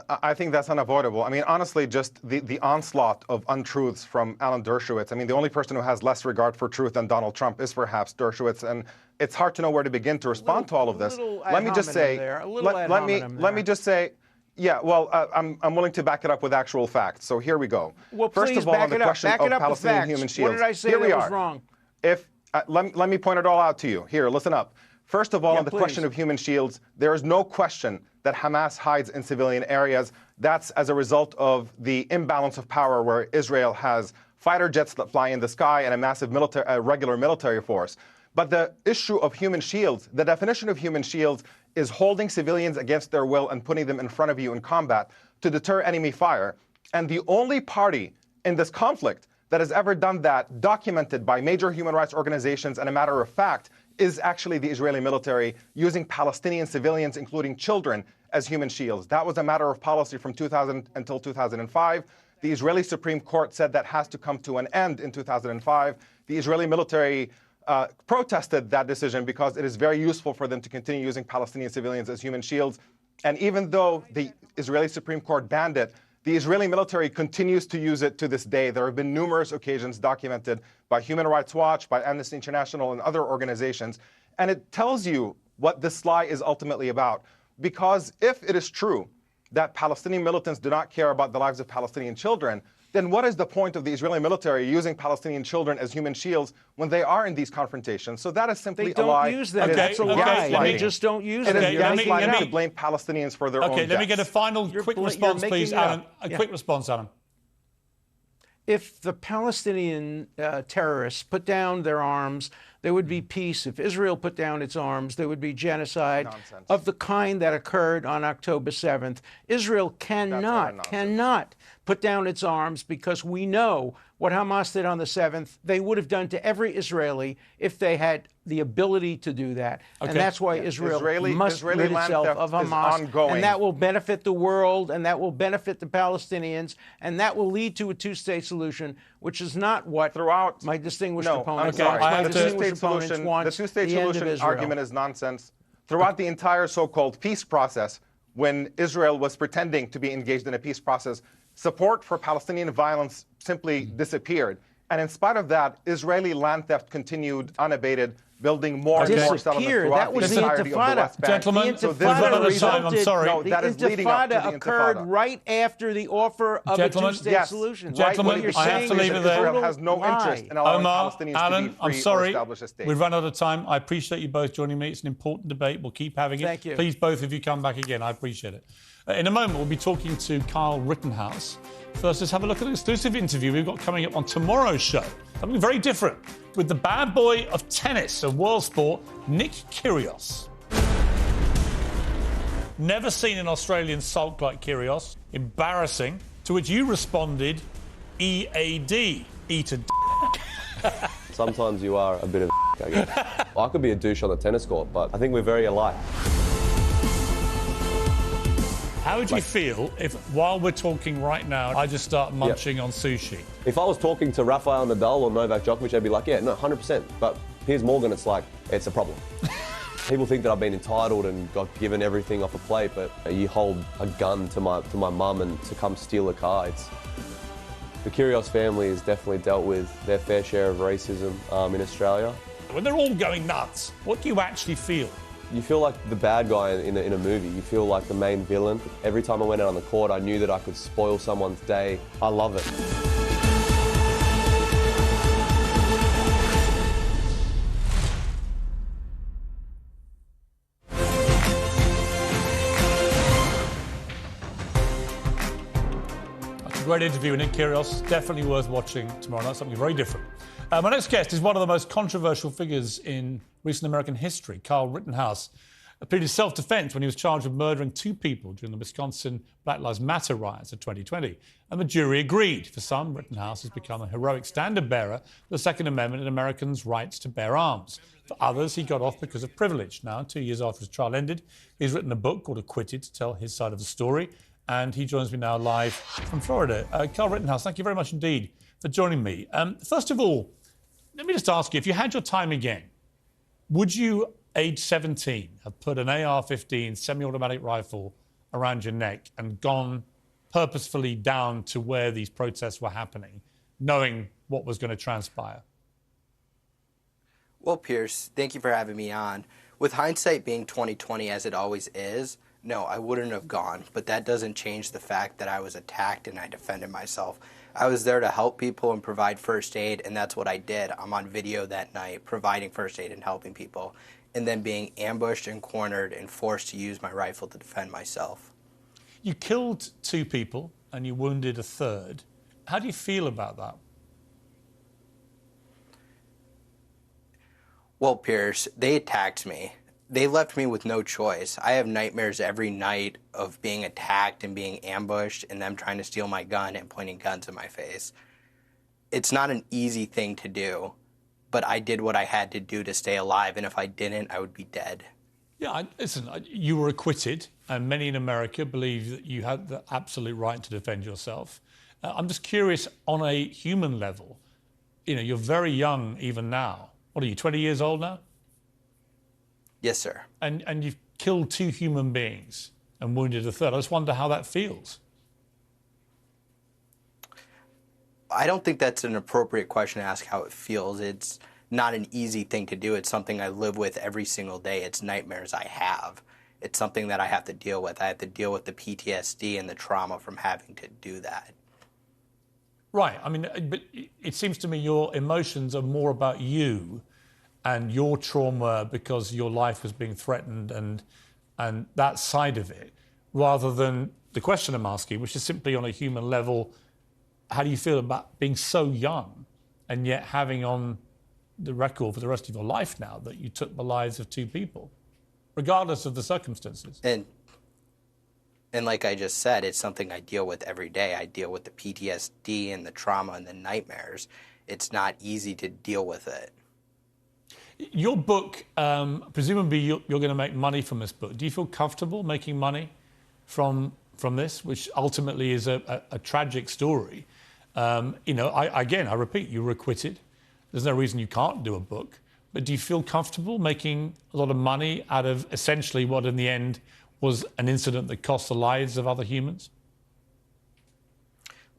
[SPEAKER 3] I think that's unavoidable. I mean, honestly, just the onslaught of untruths from Alan Dershowitz. I mean, the only person who has less regard for truth than Donald Trump is perhaps Dershowitz, and it's hard to know where to begin to respond to all of this. Let me just say, let me just say, yeah, well, I'm willing to back it up with actual facts. So here we go.
[SPEAKER 1] Well,
[SPEAKER 3] first of all, on the question of Palestinian human shields,
[SPEAKER 1] what did I say
[SPEAKER 3] here
[SPEAKER 1] that
[SPEAKER 3] we
[SPEAKER 1] was
[SPEAKER 3] are.
[SPEAKER 1] wrong?
[SPEAKER 3] If let me point it all out to you. Here, listen up. First of all, on the question of human shields, there is no question that Hamas hides in civilian areas. That's as a result of the imbalance of power, where Israel has fighter jets that fly in the sky and a massive regular military force. But the issue of human shields, the definition of human shields is holding civilians against their will and putting them in front of you in combat to deter enemy fire. And the only party in this conflict that has ever done that, documented by major human rights organizations and a matter of fact, is actually the Israeli military using Palestinian civilians, including children, as human shields. That was a matter of policy from 2000 until 2005. The Israeli Supreme Court said that has to come to an end in 2005. The Israeli military protested that decision because it is very useful for them to continue using Palestinian civilians as human shields. And even though the Israeli Supreme Court banned it, the Israeli military continues to use it to this day. There have been numerous occasions documented by Human Rights Watch, by Amnesty International, and other organizations. And it tells you what this lie is ultimately about. Because if it is true that Palestinian militants do not care about the lives of Palestinian children, then what is the point of the Israeli military using Palestinian children as human shields when they are in these confrontations? So that is simply a lie.
[SPEAKER 1] They don't use them. That's a lie. They just don't use them.
[SPEAKER 3] It is gaslighting to blame Palestinians for their own deaths.
[SPEAKER 2] Okay, let me get a final quick response, please, Alan. A quick response, Alan.
[SPEAKER 1] If the Palestinian terrorists put down their arms, there would be peace. If Israel put down its arms, there would be genocide of the kind that occurred on October 7th. Israel cannot put down its arms, because we know what Hamas did on the 7th, they would have done to every Israeli if they had the ability to do that. Okay. And that's why Israel must rid itself of Hamas. And that will benefit the world, and that will benefit the Palestinians, and that will lead to a two-state solution, which is not what my distinguished opponents want.
[SPEAKER 3] The two-state solution argument is nonsense. Throughout the entire so-called peace process, when Israel was pretending to be engaged in a peace process, support for Palestinian violence simply disappeared. And in spite of that, Israeli land theft continued unabated building more and more settlements throughout
[SPEAKER 1] that was
[SPEAKER 3] the
[SPEAKER 1] the
[SPEAKER 3] entirety of the
[SPEAKER 1] Intifada.
[SPEAKER 3] West Bank.
[SPEAKER 2] Gentlemen,
[SPEAKER 3] so
[SPEAKER 2] we've run out of time. I'm sorry.
[SPEAKER 3] No, that is leading up to the
[SPEAKER 1] Intifada occurred
[SPEAKER 3] Intifada.
[SPEAKER 1] right after the offer of a two-state solution.
[SPEAKER 2] Gentlemen,
[SPEAKER 1] What
[SPEAKER 2] I have to leave it there.
[SPEAKER 3] Israel has no interest in allowing
[SPEAKER 2] Omar,
[SPEAKER 3] Palestinians
[SPEAKER 2] Alan,
[SPEAKER 3] to be free
[SPEAKER 2] I'm sorry.
[SPEAKER 3] or establish a state.
[SPEAKER 2] We've run out of time. I appreciate you both joining me. It's an important debate. We'll keep having it.
[SPEAKER 1] Thank you.
[SPEAKER 2] Please, both of you, come back again. I appreciate it. In a moment, we'll be talking to Kyle Rittenhouse. First, let's have a look at an exclusive interview we've got coming up on tomorrow's show. Something very different with the bad boy of tennis and world sport, Nick Kyrgios. Never seen an Australian sulk like Kyrgios. Embarrassing. To which you responded, EAD. E to d.
[SPEAKER 4] Sometimes you are a bit of I guess. I could be a douche on the tennis court, but I think we're very alike.
[SPEAKER 2] How would you feel if, while we're talking right now, I just start munching on sushi?
[SPEAKER 4] If I was talking to Rafael Nadal or Novak Djokovic, I'd be like, yeah, no, 100%. But Piers Morgan, it's like, it's a problem. People think that I've been entitled and got given everything off a plate, but you hold a gun to my mum and to come steal a car. The Kyrgios family has definitely dealt with their fair share of racism in Australia.
[SPEAKER 2] When they're all going nuts, what do you actually feel?
[SPEAKER 4] You feel like the bad guy in a movie. You feel like the main villain. Every time I went out on the court, I knew that I could spoil someone's day. I love it.
[SPEAKER 2] That's a great interview with Nick Kyrgios. Definitely worth watching tomorrow night. Something very different. My next guest is one of the most controversial figures in recent American history. Kyle Rittenhouse pleaded self-defense when he was charged with murdering 2 people during the Wisconsin Black Lives Matter riots of 2020. And the jury agreed. For some, Rittenhouse has become a heroic standard-bearer for the Second Amendment and Americans' rights to bear arms. For others, he got off because of privilege. Now, 2 years after his trial ended, he's written a book called Acquitted to tell his side of the story. And he joins me now live from Florida. Kyle Rittenhouse, thank you very much indeed for joining me. First of all, let me just ask you, if you had your time again, would you, age 17, have put an AR-15 semi-automatic rifle around your neck and gone purposefully down to where these protests were happening, knowing what was going to transpire?
[SPEAKER 5] Well, Piers, thank you for having me on. With hindsight being 20/20 as it always is, no, I wouldn't have gone, but that doesn't change the fact that I was attacked and I defended myself. I was there to help people and provide first aid, and that's what I did. I'm on video that night providing first aid and helping people, and then being ambushed and cornered and forced to use my rifle to defend myself.
[SPEAKER 2] You killed 2 people and you wounded a 3rd. How do you feel about that?
[SPEAKER 5] Well, Piers, they attacked me. They left me with no choice. I have nightmares every night of being attacked and being ambushed and them trying to steal my gun and pointing guns in my face. It's not an easy thing to do, but I did what I had to do to stay alive, and if I didn't, I would be dead.
[SPEAKER 2] Yeah, listen, you were acquitted, and many in America believe that you had the absolute right to defend yourself. I'm just curious, on a human level, you're very young even now. What are you, 20 years old now?
[SPEAKER 5] Yes, sir.
[SPEAKER 2] And you've killed 2 human beings and wounded a 3rd. I just wonder how that feels.
[SPEAKER 5] I don't think that's an appropriate question to ask how it feels. It's not an easy thing to do. It's something I live with every single day. It's nightmares I have. It's something that I have to deal with. I have to deal with the PTSD and the trauma from having to do that.
[SPEAKER 2] Right. I mean, but it seems to me your emotions are more about you and your trauma because your life was being threatened and that side of it, rather than the question I'm asking, which is simply on a human level, how do you feel about being so young and yet having on the record for the rest of your life now that you took the lives of 2 people, regardless of the circumstances?
[SPEAKER 5] And like I just said, it's something I deal with every day. I deal with the PTSD and the trauma and the nightmares. It's not easy to deal with it.
[SPEAKER 2] Your book, presumably you're going to make money from this book. Do you feel comfortable making money from this, which ultimately is a tragic story? I repeat, you were acquitted. There's no reason you can't do a book. But do you feel comfortable making a lot of money out of essentially what in the end was an incident that cost the lives of other humans?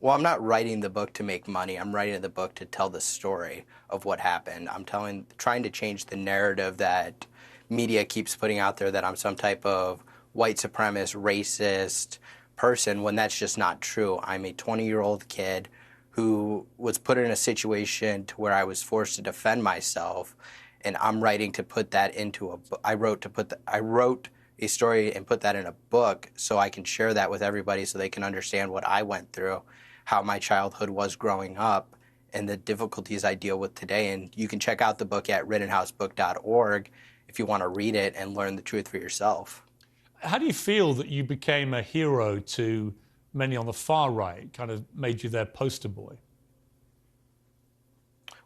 [SPEAKER 5] Well, I'm not writing the book to make money. I'm writing the book to tell the story of what happened. I'm trying to change the narrative that media keeps putting out there that I'm some type of white supremacist, racist person, when that's just not true. I'm a 20-year-old kid who was put in a situation to where I was forced to defend myself, and I'm writing to put that into a book. I wrote a story and put that in a book so I can share that with everybody so they can understand what I went through, how my childhood was growing up, and the difficulties I deal with today. And you can check out the book at rittenhousebook.org if you want to read it and learn the truth for yourself.
[SPEAKER 2] How do you feel that you became a hero to many on the far right, kind of made you their poster boy?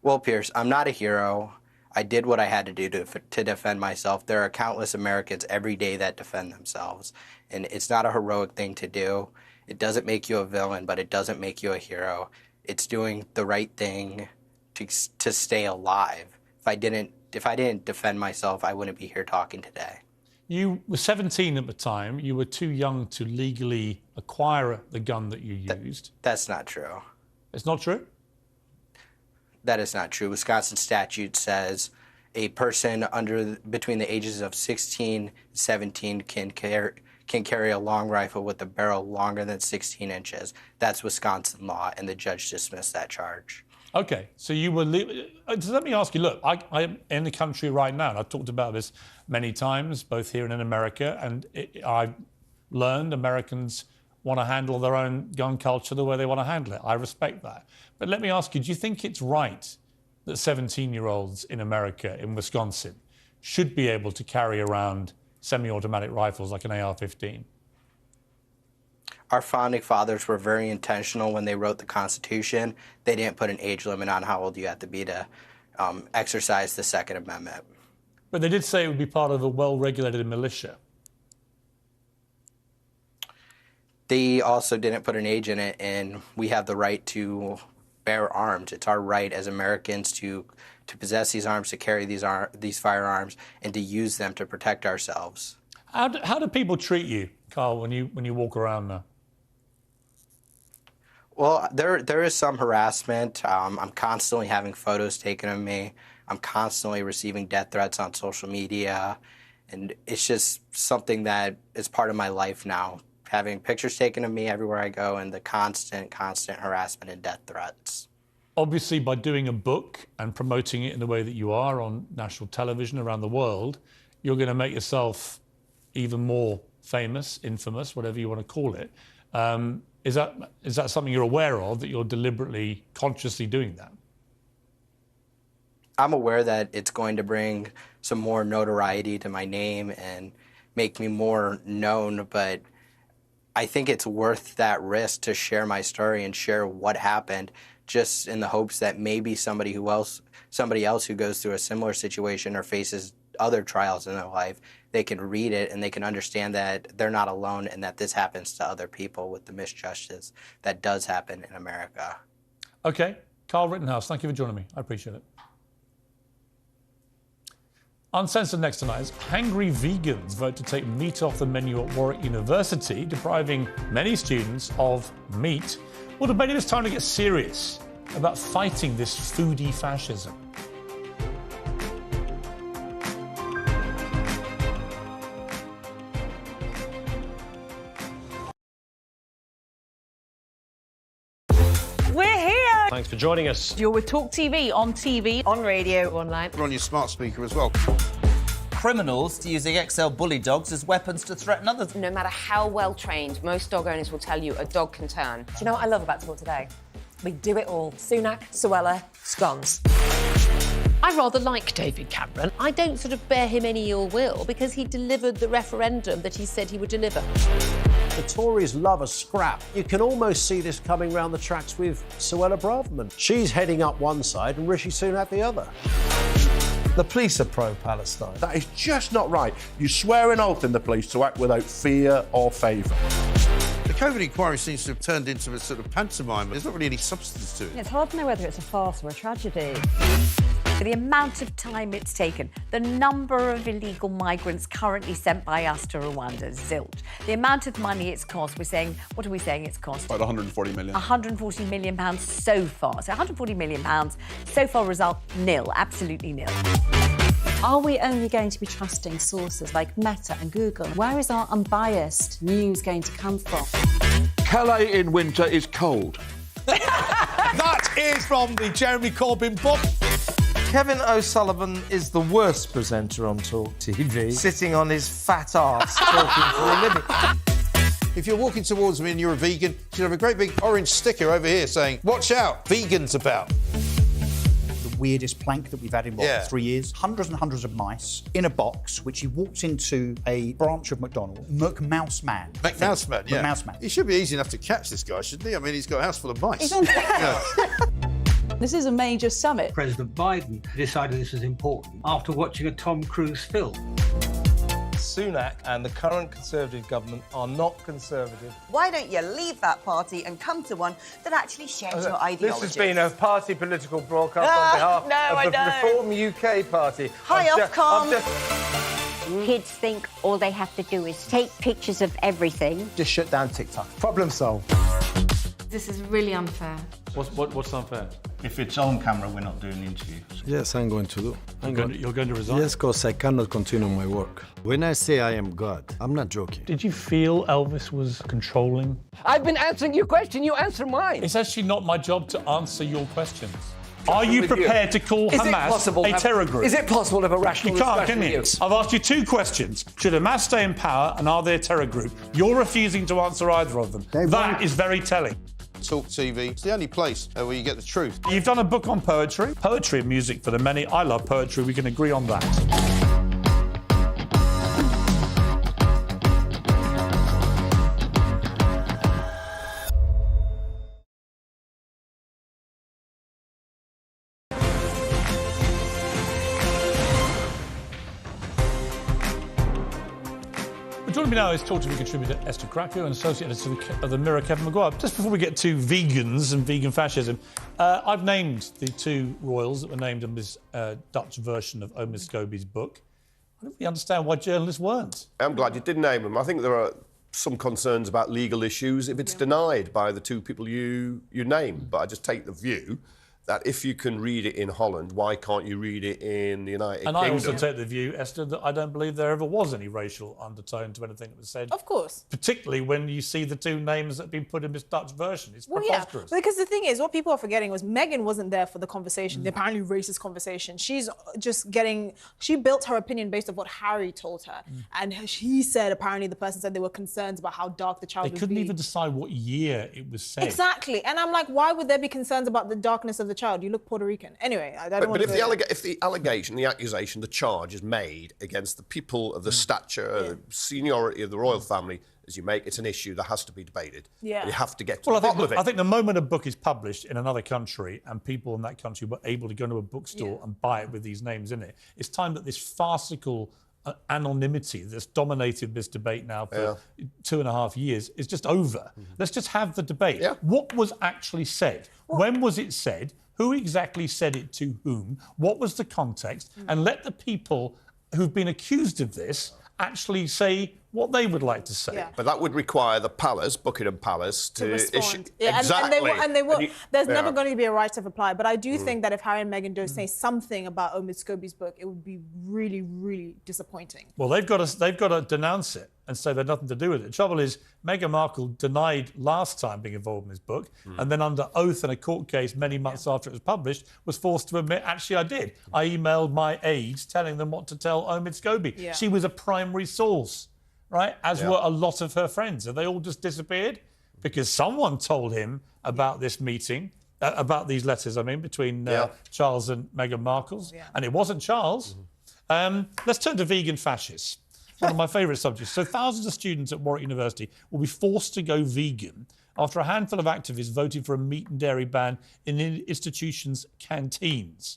[SPEAKER 5] Well, Piers, I'm not a hero. I did what I had to do to defend myself. There are countless Americans every day that defend themselves, and it's not a heroic thing to do. It doesn't make you a villain, but it doesn't make you a hero. It's doing the right thing to stay alive. If I didn't defend myself, I wouldn't be here talking today.
[SPEAKER 2] You were 17 at the time. You were too young to legally acquire the gun that you used.
[SPEAKER 5] That's not true.
[SPEAKER 2] It's not true?
[SPEAKER 5] That is not true. Wisconsin statute says a person between the ages of 16 and 17 can carry a long rifle with a barrel longer than 16 inches. That's Wisconsin law, and the judge dismissed that charge.
[SPEAKER 2] Okay, so you were... So let me ask you, look, I'm in the country right now, and I've talked about this many times, both here and in America, and I've learned Americans want to handle their own gun culture the way they want to handle it. I respect that. But let me ask you, do you think it's right that 17-year-olds in America, in Wisconsin, should be able to carry around semi-automatic rifles like an AR-15?
[SPEAKER 5] Our founding fathers were very intentional when they wrote the Constitution. They didn't put an age limit on how old you have to be to exercise the Second Amendment.
[SPEAKER 2] But they did say it would be part of a well-regulated militia.
[SPEAKER 5] They also didn't put an age in it, and we have the right to bear arms. It's our right as Americans to possess these arms, to carry these firearms, and to use them to protect ourselves.
[SPEAKER 2] How do people treat you, Carl, when you walk around now?
[SPEAKER 5] Well, there is some harassment. I'm constantly having photos taken of me. I'm constantly receiving death threats on social media, and it's just something that is part of my life now. Having pictures taken of me everywhere I go, and the constant harassment and death threats.
[SPEAKER 2] Obviously, by doing a book and promoting it in the way that you are on national television around the world, you're going to make yourself even more famous, infamous, whatever you want to call it. Is that something you're aware of, that you're deliberately, consciously doing that?
[SPEAKER 5] I'm aware that it's going to bring some more notoriety to my name and make me more known, but I think it's worth that risk to share my story and share what happened, just in the hopes that maybe somebody else who goes through a similar situation or faces other trials in their life, they can read it and they can understand that they're not alone and that this happens to other people with the misjustice that does happen in America.
[SPEAKER 2] Okay, Carl Rittenhouse, thank you for joining me. I appreciate it. Uncensored next tonight is angry vegans vote to take meat off the menu at Warwick University, depriving many students of meat. Well, the debate is time to get serious about fighting this foodie fascism.
[SPEAKER 6] We're here!
[SPEAKER 31] Thanks for joining us.
[SPEAKER 6] You're with TalkTV, on radio, online.
[SPEAKER 13] We're on your smart speaker as well.
[SPEAKER 7] Criminals using XL bully dogs as weapons to threaten others.
[SPEAKER 8] No matter how well trained, most dog owners will tell you a dog can turn.
[SPEAKER 9] Do you know what I love about Talk Today? We do it all. Sunak, Suella, scones.
[SPEAKER 8] I rather like David Cameron. I don't sort of bear him any ill will because he delivered the referendum that he said he would deliver.
[SPEAKER 31] The Tories love a scrap. You can almost see this coming round the tracks with Suella Braverman. She's heading up one side and Rishi Sunak the other.
[SPEAKER 23] The police are pro-Palestine.
[SPEAKER 18] That is just not right. You swear an oath in the police to act without fear or favour.
[SPEAKER 13] The COVID inquiry seems to have turned into a sort of pantomime. There's not really any substance to it.
[SPEAKER 21] It's hard to know whether it's a farce or a tragedy. The amount of time it's taken, the number of illegal migrants currently sent by us to Rwanda, zilch. The amount of money it's cost, we're saying, what are we saying it's cost?
[SPEAKER 10] About 140 million.
[SPEAKER 21] 140 million pounds so far. So 140 million pounds, so far result nil, absolutely nil. Are we only going to be trusting sources like Meta and Google? Where is our unbiased news going to come from?
[SPEAKER 18] Calais in winter is cold.
[SPEAKER 13] That is from the Jeremy Corbyn book.
[SPEAKER 23] Kevin O'Sullivan is the worst presenter on Talk TV, sitting on his fat arse talking for a living.
[SPEAKER 13] If you're walking towards me and you're a vegan, you should have a great big orange sticker over here saying, "Watch out, vegans about."
[SPEAKER 11] The weirdest plank that we've had in, 3 years? Hundreds and hundreds of mice in a box, which he walked into a branch of McDonald's. McMouse Man.
[SPEAKER 13] McMouse Man, yeah.
[SPEAKER 11] McMouse Man.
[SPEAKER 13] He should be easy enough to catch, this guy, shouldn't he? I mean, he's got a house full of mice.
[SPEAKER 27] He's on
[SPEAKER 26] This is a major summit. President Biden decided this was important after watching a Tom Cruise film.
[SPEAKER 23] Sunak and the current Conservative government are not conservative.
[SPEAKER 27] Why don't you leave that party and come to one that actually shares your ideology?
[SPEAKER 23] This has been a party political broadcast on behalf of the Reform UK Party.
[SPEAKER 27] Hi, Ofcom.
[SPEAKER 28] Kids think all they have to do is take pictures of everything.
[SPEAKER 12] Just shut down TikTok. Problem solved.
[SPEAKER 29] This is really unfair.
[SPEAKER 2] What's unfair?
[SPEAKER 30] If it's on camera, we're not doing the interview.
[SPEAKER 14] Yes, I'm going to do.
[SPEAKER 2] You're going to resign?
[SPEAKER 14] Yes, because I cannot continue my work. When I say I am God, I'm not joking.
[SPEAKER 2] Did you feel Elvis was controlling?
[SPEAKER 32] I've been answering your question, you answer mine.
[SPEAKER 2] It's actually not my job to answer your questions. Are you prepared to call Hamas a terror group?
[SPEAKER 32] Is it possible to have a rational
[SPEAKER 2] discussion?
[SPEAKER 32] discussion?
[SPEAKER 2] You can't, can you? I've asked you two questions. Should Hamas stay in power and are they a terror group? You're refusing to answer either of them. That is very telling.
[SPEAKER 13] Talk TV. It's the only place where you get the truth.
[SPEAKER 2] You've done a book on poetry. Poetry and music for the many. I love poetry. We can agree on that. Joining me now is TalkTV contributor Esther Krakow and associate editor of the Mirror, Kevin Maguire. Just before we get to vegans and vegan fascism, I've named the two royals that were named in this Dutch version of Omid Scobie's book. I don't really understand why journalists weren't.
[SPEAKER 15] I'm glad you did name them. I think there are some concerns about legal issues if it's denied by the two people you name. But I just take the view that if you can read it in Holland, why can't you read it in the United Kingdom?
[SPEAKER 2] And I also take the view, Esther, that I don't believe there ever was any racial undertone to anything that was said.
[SPEAKER 16] Of course.
[SPEAKER 2] Particularly when you see the two names that have been put in this Dutch version. It's preposterous.
[SPEAKER 16] Yeah, because the thing is, what people are forgetting was Meghan wasn't there for the conversation, the apparently racist conversation. She's just she built her opinion based on what Harry told her. And he said, apparently the person said they were concerned about how dark the child would be.
[SPEAKER 2] They couldn't even decide what year it was said.
[SPEAKER 16] Exactly. And I'm like, why would there be concerns about the darkness of the child? You look Puerto Rican. Anyway, I don't want to...
[SPEAKER 15] But if the allegation, the accusation, the charge is made against the people of the stature, the seniority of the royal family, as you make, it's an issue that has to be debated.
[SPEAKER 16] Yeah.
[SPEAKER 15] You have to get to the bottom of it.
[SPEAKER 2] I think the moment a book is published in another country and people in that country were able to go to a bookstore and buy it with these names in it, it's time that this farcical anonymity that's dominated this debate now for 2.5 years is just over. Let's just have the debate. What was actually said? When was it said? Who exactly said it to whom? What was the context? And let the people who've been accused of this actually say what they would like to say.
[SPEAKER 15] But that would require the palace, Buckingham Palace, to issue...
[SPEAKER 16] Exactly. And they will. There's never going to be a right of reply. But I do think that if Harry and Meghan don't say something about Omid Scobie's book, it would be really, really disappointing.
[SPEAKER 2] Well, they've got to denounce it and say they've nothing to do with it. The trouble is, Meghan Markle denied last time being involved in this book, and then under oath in a court case many months after it was published, was forced to admit, actually, I did. I emailed my aides telling them what to tell Omid Scobie.
[SPEAKER 16] Yeah.
[SPEAKER 2] She was a primary source, right? As were a lot of her friends. Have they all just disappeared? Because someone told him about this meeting, about these letters, between Charles and Meghan Markle's, and it wasn't Charles. Let's turn to vegan fascists. One of my favourite subjects. So thousands of students at Warwick University will be forced to go vegan after a handful of activists voted for a meat and dairy ban in the institution's canteens.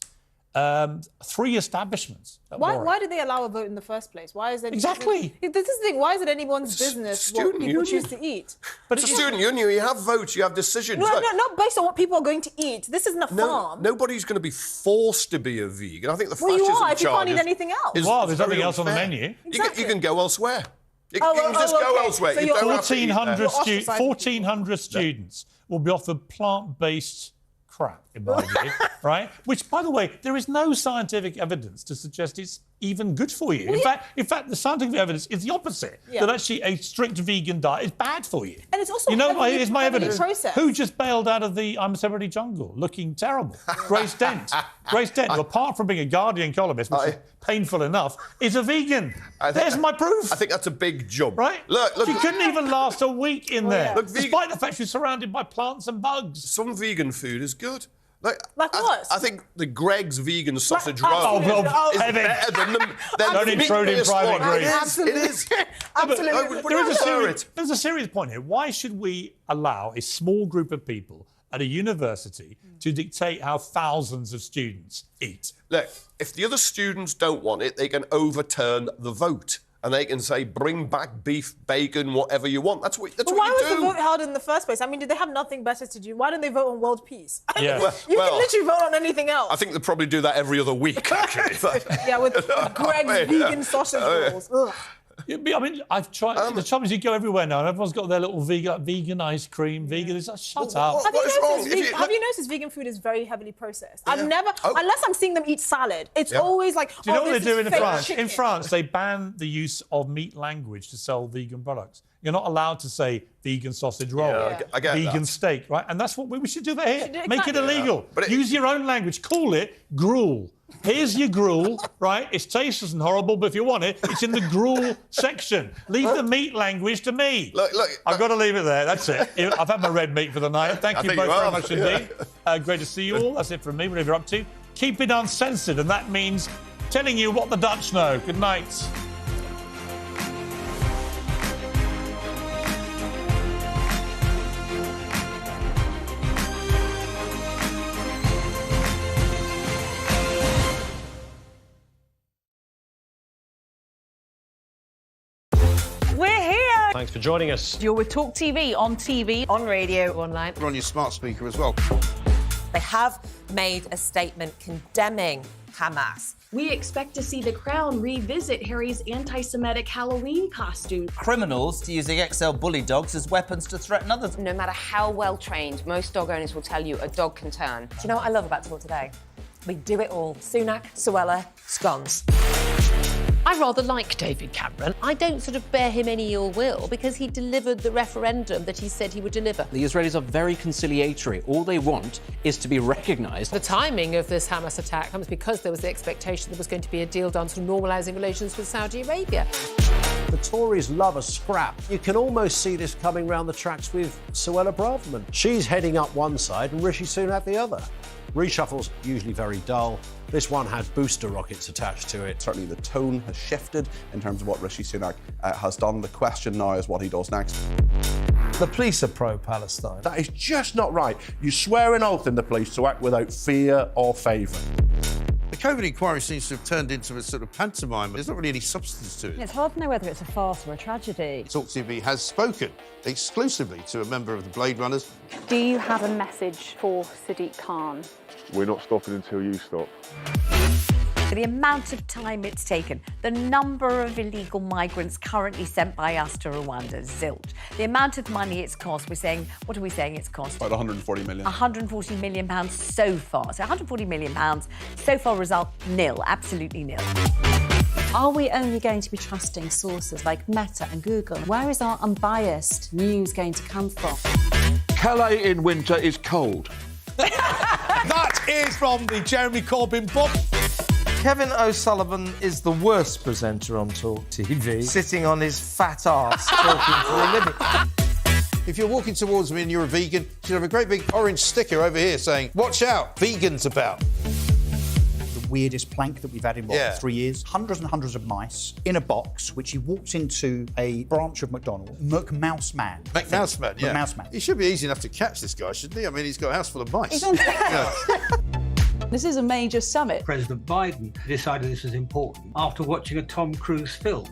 [SPEAKER 2] 3 establishments. at Warwick.
[SPEAKER 16] Why did they allow a vote in the first place? Why is it
[SPEAKER 2] Exactly.
[SPEAKER 16] This is the thing. Why is it anyone's business what
[SPEAKER 15] student
[SPEAKER 16] people
[SPEAKER 15] union.
[SPEAKER 16] choose to eat?
[SPEAKER 15] But it's a student union. You have votes. You have decisions.
[SPEAKER 16] No, not based on what people are going to eat. This isn't a farm.
[SPEAKER 15] Nobody's going to be forced to be a vegan. I think the
[SPEAKER 16] Well, you
[SPEAKER 15] fascism
[SPEAKER 16] are if you can't
[SPEAKER 15] charge
[SPEAKER 16] eat anything else.
[SPEAKER 15] is
[SPEAKER 2] Well, there's
[SPEAKER 15] very
[SPEAKER 2] nothing else on the
[SPEAKER 15] unfair.
[SPEAKER 2] menu.
[SPEAKER 15] You can go elsewhere. You can just go elsewhere.
[SPEAKER 16] So
[SPEAKER 15] you
[SPEAKER 16] you're-
[SPEAKER 15] don't have to eat there.
[SPEAKER 2] 1,400 students will be offered plant-based crap, in my view, right? Which, by the way, there is no scientific evidence to suggest it's even good for you. In fact, the scientific evidence is the opposite.
[SPEAKER 16] Yeah.
[SPEAKER 2] That actually a strict vegan diet is bad for you.
[SPEAKER 16] And it's also
[SPEAKER 2] here's my
[SPEAKER 16] heavily
[SPEAKER 2] evidence.
[SPEAKER 16] processed.
[SPEAKER 2] Who just bailed out of the Uncensored jungle, looking terrible? Grace Dent. Grace Dent, who, apart from being a Guardian columnist, which is painful enough, is a vegan. There's my proof.
[SPEAKER 15] I think that's a big jump.
[SPEAKER 2] Right?
[SPEAKER 15] Look.
[SPEAKER 2] She couldn't even last a week in there,
[SPEAKER 15] Look,
[SPEAKER 2] despite the fact she's surrounded by plants and bugs.
[SPEAKER 15] Some vegan food is good. Like
[SPEAKER 16] what?
[SPEAKER 15] I think the Greg's vegan sausage
[SPEAKER 2] Oh,
[SPEAKER 15] roll
[SPEAKER 2] well,
[SPEAKER 15] is
[SPEAKER 2] Evan.
[SPEAKER 15] better than the
[SPEAKER 2] Don't intrude in
[SPEAKER 15] meat-based
[SPEAKER 2] private
[SPEAKER 15] one.
[SPEAKER 2] grief.
[SPEAKER 15] It is.
[SPEAKER 16] Absolutely.
[SPEAKER 2] There's a serious point here. Why should we allow a small group of people at a university to dictate how thousands of students eat?
[SPEAKER 15] Look, if the other students don't want it, they can overturn the vote. And they can say, bring back beef, bacon, whatever you want. That's what
[SPEAKER 16] But
[SPEAKER 15] you
[SPEAKER 16] why was
[SPEAKER 15] do.
[SPEAKER 16] the vote held in the first place? I mean, did they have nothing better to do? Why didn't they vote on world peace?
[SPEAKER 2] Yeah.
[SPEAKER 16] You can literally vote on anything else.
[SPEAKER 15] I think they probably do that every other week, actually.
[SPEAKER 16] Yeah, with Greg's vegan sausage rolls. Ugh.
[SPEAKER 2] I mean, I've tried. The trouble is, you go everywhere now, and everyone's got their little vegan ice cream, vegan. It's like, shut up.
[SPEAKER 16] Have you noticed vegan food is very heavily processed? I've never, unless I'm seeing them eat salad, it's always like,
[SPEAKER 2] Do you know what
[SPEAKER 16] this
[SPEAKER 2] they do
[SPEAKER 16] is
[SPEAKER 2] in
[SPEAKER 16] fake
[SPEAKER 2] France?
[SPEAKER 16] chicken.
[SPEAKER 2] In France, they ban the use of meat language to sell vegan products. You're not allowed to say vegan sausage roll,
[SPEAKER 15] I get
[SPEAKER 2] vegan
[SPEAKER 15] that.
[SPEAKER 2] steak, right? And that's what we should do that here. Make it
[SPEAKER 16] exactly.
[SPEAKER 2] illegal.
[SPEAKER 15] But
[SPEAKER 2] Use your own language. Call it gruel. Here's your gruel, right? It's tasteless and horrible, but if you want it, it's in the gruel section. Leave the meat language to me.
[SPEAKER 15] Look,
[SPEAKER 2] I've got to leave it there. That's it. I've had my red meat for the night. Thank you
[SPEAKER 15] think
[SPEAKER 2] both
[SPEAKER 15] you
[SPEAKER 2] very
[SPEAKER 15] have,
[SPEAKER 2] much
[SPEAKER 15] yeah.
[SPEAKER 2] indeed. Great to see you all. That's it from me, whatever you're up to. Keep it uncensored, and that means telling you what the Dutch know. Good night.
[SPEAKER 21] We're here.
[SPEAKER 31] Thanks for joining us.
[SPEAKER 21] You're with TalkTV, on TV, on radio, online.
[SPEAKER 13] We're on your smart speaker as well.
[SPEAKER 9] They have made a statement condemning Hamas.
[SPEAKER 1] We expect to see the Crown revisit Harry's anti-Semitic Halloween costume.
[SPEAKER 7] Criminals using XL bully dogs as weapons to threaten others.
[SPEAKER 3] No matter how well trained, most dog owners will tell you a dog can turn.
[SPEAKER 9] Do you know what I love about Talk Today? We do it all. Sunak, Suella, scones.
[SPEAKER 8] I rather like David Cameron. I don't sort of bear him any ill will because he delivered the referendum that he said he would deliver.
[SPEAKER 4] The Israelis are very conciliatory. All they want is to be recognised.
[SPEAKER 8] The timing of this Hamas attack comes because there was the expectation there was going to be a deal done sort of normalising relations with Saudi Arabia.
[SPEAKER 31] The Tories love a scrap. You can almost see this coming round the tracks with Suella Braverman. She's heading up one side and Rishi Sunak the other. Reshuffle's usually very dull. This one had booster rockets attached to it.
[SPEAKER 5] Certainly the tone has shifted in terms of what Rishi Sunak has done. The question now is what he does next.
[SPEAKER 23] The police are pro-Palestine.
[SPEAKER 18] That is just not right. You swear an oath in the police to act without fear or favour.
[SPEAKER 13] The COVID inquiry seems to have turned into a sort of pantomime. There's not really any substance to it.
[SPEAKER 21] It's hard to know whether it's a farce or a tragedy.
[SPEAKER 13] TalkTV has spoken exclusively to a member of the Blade Runners.
[SPEAKER 6] Do you have a message for Sadiq Khan?
[SPEAKER 10] We're not stopping until you stop.
[SPEAKER 21] The amount of time it's taken, the number of illegal migrants currently sent by us to Rwanda, zilch. The amount of money it's cost, what are we saying it's cost?
[SPEAKER 5] About 140 million.
[SPEAKER 21] 140 million pounds so far. So 140 million pounds, so far result nil, absolutely nil. Are we only going to be trusting sources like Meta and Google? Where is our unbiased news going to come from?
[SPEAKER 18] Calais in winter is cold.
[SPEAKER 23] That is from the Jeremy Corbyn book. Kevin O'Sullivan is the worst presenter on TalkTV, sitting on his fat arse talking for a living.
[SPEAKER 13] If you're walking towards me and you're a vegan, you should have a great big orange sticker over here saying, "Watch out, vegan's about."
[SPEAKER 11] The weirdest plank that we've had in, 3 years? Hundreds and hundreds of mice in a box, which he walked into a branch of McDonald's. McMouseman.
[SPEAKER 13] McMouseman, yeah.
[SPEAKER 11] McMouseman.
[SPEAKER 13] He should be easy enough to catch, this guy, shouldn't he? I mean, he's got a house full of mice.
[SPEAKER 9] He's on
[SPEAKER 12] This is a major summit.
[SPEAKER 17] President Biden decided this was important after watching a Tom Cruise film.